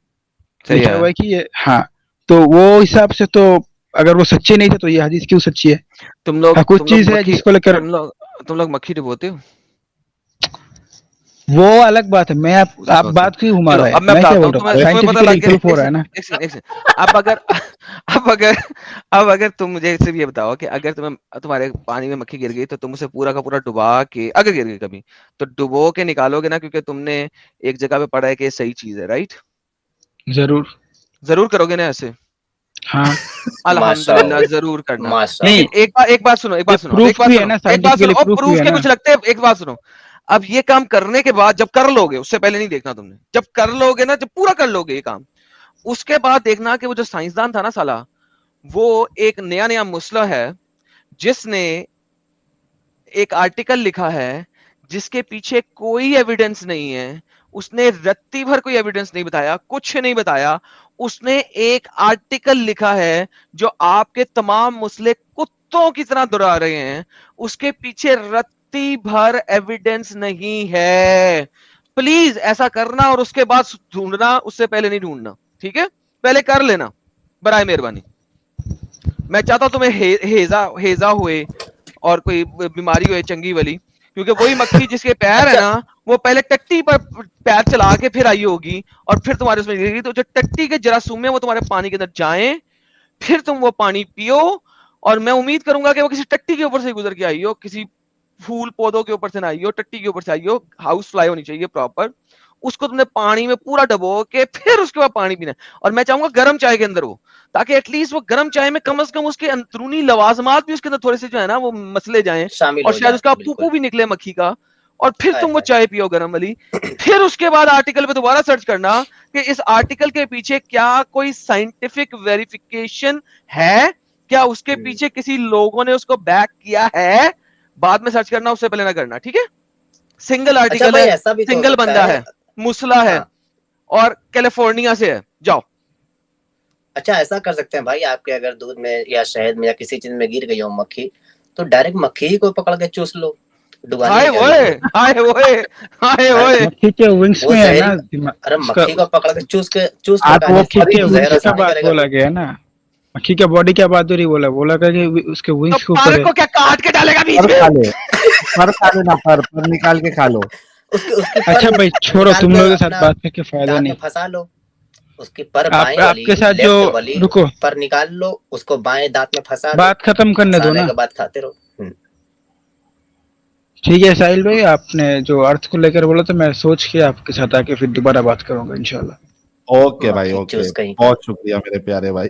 लिखा हुआ है कि ये, हाँ, तो वो हिसाब से तो अगर वो सच्चे नहीं थे तो ये हदीस क्यों सच्ची है? तुम लोग कुछ चीज है जिसको लेकर तुम लोग मक्खी डुबोते हो, वो अलग बात है। मैं आप बात क्यों घुमा रहा है? अब मैं क्या बताता बोल हूँ, रहा हूँ, तुम्हें पता लग साइंटिफिकली प्रूफ हो रहा है ना। एक सेकंड। अब अगर तुम मुझे सिर्फ ये बताओ कि अगर तुम्हारे पानी में मक्खी गिर गई तो तुम उसे पूरा का पूरा डुबा के, अगर गिर गई कभी, तो डुबो के निकालोगे ना, क्योंकि तुमने एक जगह पे पढ़ा है कि ये सही चीज है, राइट? जरूर करोगे ना ऐसे? हाँ, अल्हम्दुलिल्लाह, जरूर करना। नहीं, एक बात सुनो, प्रूफ भी है ना, साइंटिफिकली प्रूफ भी प्रूफ है के ना। कुछ लगते हैं। एक बात सुनो, अब ये काम करने के बाद, जब कर लोगे, उससे पहले नहीं देखना तुमने, जब कर लोगे ना, जब पूरा कर लोगे ये काम, उसके बाद देखना कि वो जो साइंसदान था ना साला, वो एक नया मुसला है जिसने एक आर्टिकल लिखा है जिसके पीछे कोई एविडेंस नहीं है, उसने रत्ती भर कोई एविडेंस नहीं बताया, कुछ नहीं बताया, उसने एक आर्टिकल लिखा है जो आपके तमाम मुसले कुत्तों की तरह दोहरा रहे हैं, उसके पीछे रत्ती भर एविडेंस नहीं है। प्लीज ऐसा करना और उसके बाद ढूंढना, उससे पहले नहीं ढूंढना, ठीक है? पहले कर लेना बराए मेहरबानी। मैं चाहता हूं तुम्हें हेजा हुए और कोई बीमारी हुए चंगी वाली, क्योंकि वही मक्खी जिसके पैर है अच्छा। ना, वो पहले टट्टी पर पैर चला के फिर आई होगी और फिर तुम्हारे उसमें गिरेगी। तो जो टट्टी के जरासीम है वो तुम्हारे पानी के अंदर जाएं, फिर तुम वो पानी पियो। और मैं उम्मीद करूंगा कि वो किसी टट्टी के ऊपर से गुजर के आई हो, किसी फूल पौधों के ऊपर से ना आई हो, टट्टी के ऊपर से आई हो। हाउस फ्लाई होनी चाहिए प्रॉपर। उसको तुमने पानी में पूरा डबो के फिर उसके बाद पानी पीना है। और मैं चाहूंगा गर्म चाय के अंदर हो, ताकि एटलीस्ट वो गर्म चाय में कम से कम उसके अंदरूनी लवाजमात भी उसके अंदर थोड़े से जो है ना वो मसले जाएं, शामिल और हो शायद जाए, उसका बिल्कुल। पुपू भी निकले मक्खी का। और फिर हाय तुम वो हाय। चाय पियो गर्म वाली। फिर उसके बाद आर्टिकल पे दोबारा सर्च करना कि इस आर्टिकल के पीछे क्या कोई साइंटिफिक वेरिफिकेशन है, क्या उसके पीछे किसी लोगों ने उसको बैक किया है। बाद में सर्च करना, उससे पहले ना करना, ठीक है। सिंगल अच्छा आर्टिकल भाई, है, ऐसा भी तो हो सिंगल सकता बंदा है, मुसला है हाँ। और कैलिफोर्निया से है। जाओ। अच्छा ऐसा कर सकते हैं भाई, आपके अगर दूध में या शहद में या किसी चीज में गिर गई हो मक्खी, तो डायरेक्ट मक्खी ही को पकड़ के चूस लो, डुबाने हाय की क्या ओए, जरूरत है? हाय ओए, हाय ओए। मक्खी के विंग्स वो में है ना जहरी, अरे उसका, मक्खी को पकड़ के चूस के हाँ, तो वो मक्खी फरी के चूस विंग्स जहर का असर नहीं बात करेगा। बोला गया ना, मक्खी का बॉडी क्या बात हो रही, बोला कि उसके तो विंग्स के पर ऊपर है। को क्या काट के डालेगा बीच पर में? खा ले, पर खा लेना, पर निकाल के खा लो। उसकी उसकी अच्छा पर भाई छोड़ो, निकाल तुम के लोगों के साथ अपना बात करके फायदा दांत नहीं। में फंसा लो, उसकी पर बाएं वाली, आपके साथ जो, लेफ्ट वाली रुको पर निकाल लो, उसको बाएं दांत में फंसा लो, बात खत्म करने दो फंसाने ना। के बाद खाते रहो। ठीक है साहिल भाई, आपने जो अर्थ को लेकर बोला तो मैं सोच के आपके साथ आके फिर दोबारा बात करूंगा इंशाल्लाह। ओके भाई, मक्खी ओके, चूस कहीं का। बहुत शुक्रिया मेरे प्यारे भाई।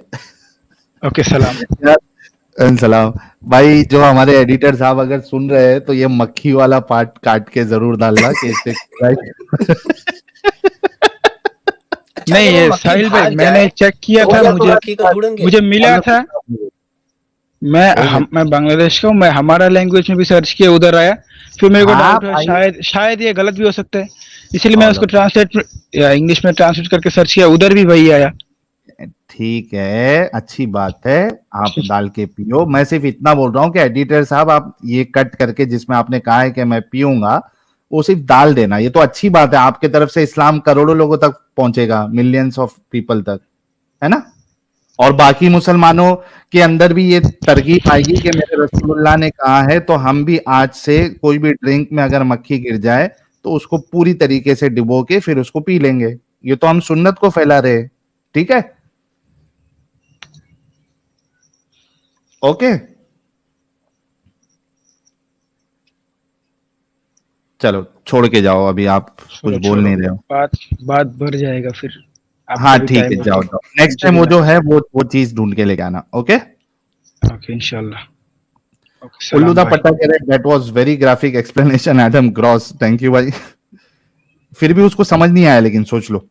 ओके सलाम। यार, सलाम भाई। जो हमारे एडिटर साहब अगर सुन रहे हैं तो ये मक्खी वाला पार्ट काट के जरूर डालना कि इससे अच्छा नहीं जब वो ये मक्खी साहिल भाई भाग मैंने जाए चेक किया तो था, क्या तुम मक्खी को ढूंढेंगे? मुझे मिला था। मैं बांग्लादेश का हूँ, मैं हमारा लैंग्वेज में भी सर्च किया, उधर आया। फिर मेरे को हाँ डाउट हुआ भाई। शायद ये गलत भी हो सकता है, इसलिए मैं उसको फॉलो। ट्रांसलेट या इंग्लिश में ट्रांसलेट करके सर्च किया, उधर भी वही आया। ठीक है, अच्छी बात है, आप डाल के पियो। मैं सिर्फ इतना बोल रहा हूँ कि एडिटर साहब आप ये कट करके जिसमें आपने कहा है कि मैं पीऊंगा, वो सिर्फ डाल देना। ये तो अच्छी बात है, आपके तरफ से इस्लाम करोड़ों लोगों तक पहुंचेगा, मिलियंस ऑफ पीपल तक, है ना। और बाकी मुसलमानों के अंदर भी ये तरकीब आएगी कि मेरे रसूलुल्लाह ने कहा है, तो हम भी आज से कोई भी ड्रिंक में अगर मक्खी गिर जाए तो उसको पूरी तरीके से डिबो के फिर उसको पी लेंगे। ये तो हम सुन्नत को फैला रहे हैं, ठीक है। ओके, चलो छोड़ के जाओ, अभी आप कुछ बोल नहीं रहे हो। बात बढ़ जाएगा फिर। हाँ ठीक है, जाओ जाओ, नेक्स्ट टाइम वो जो है वो चीज ढूंढ के लेके आना। ओके, ओके इंशाल्लाह। उल्लू दा पट्टा कह रहे, that was very graphic explanation Adam gross, thank you भाई। फिर भी उसको समझ नहीं आया, लेकिन सोच लो।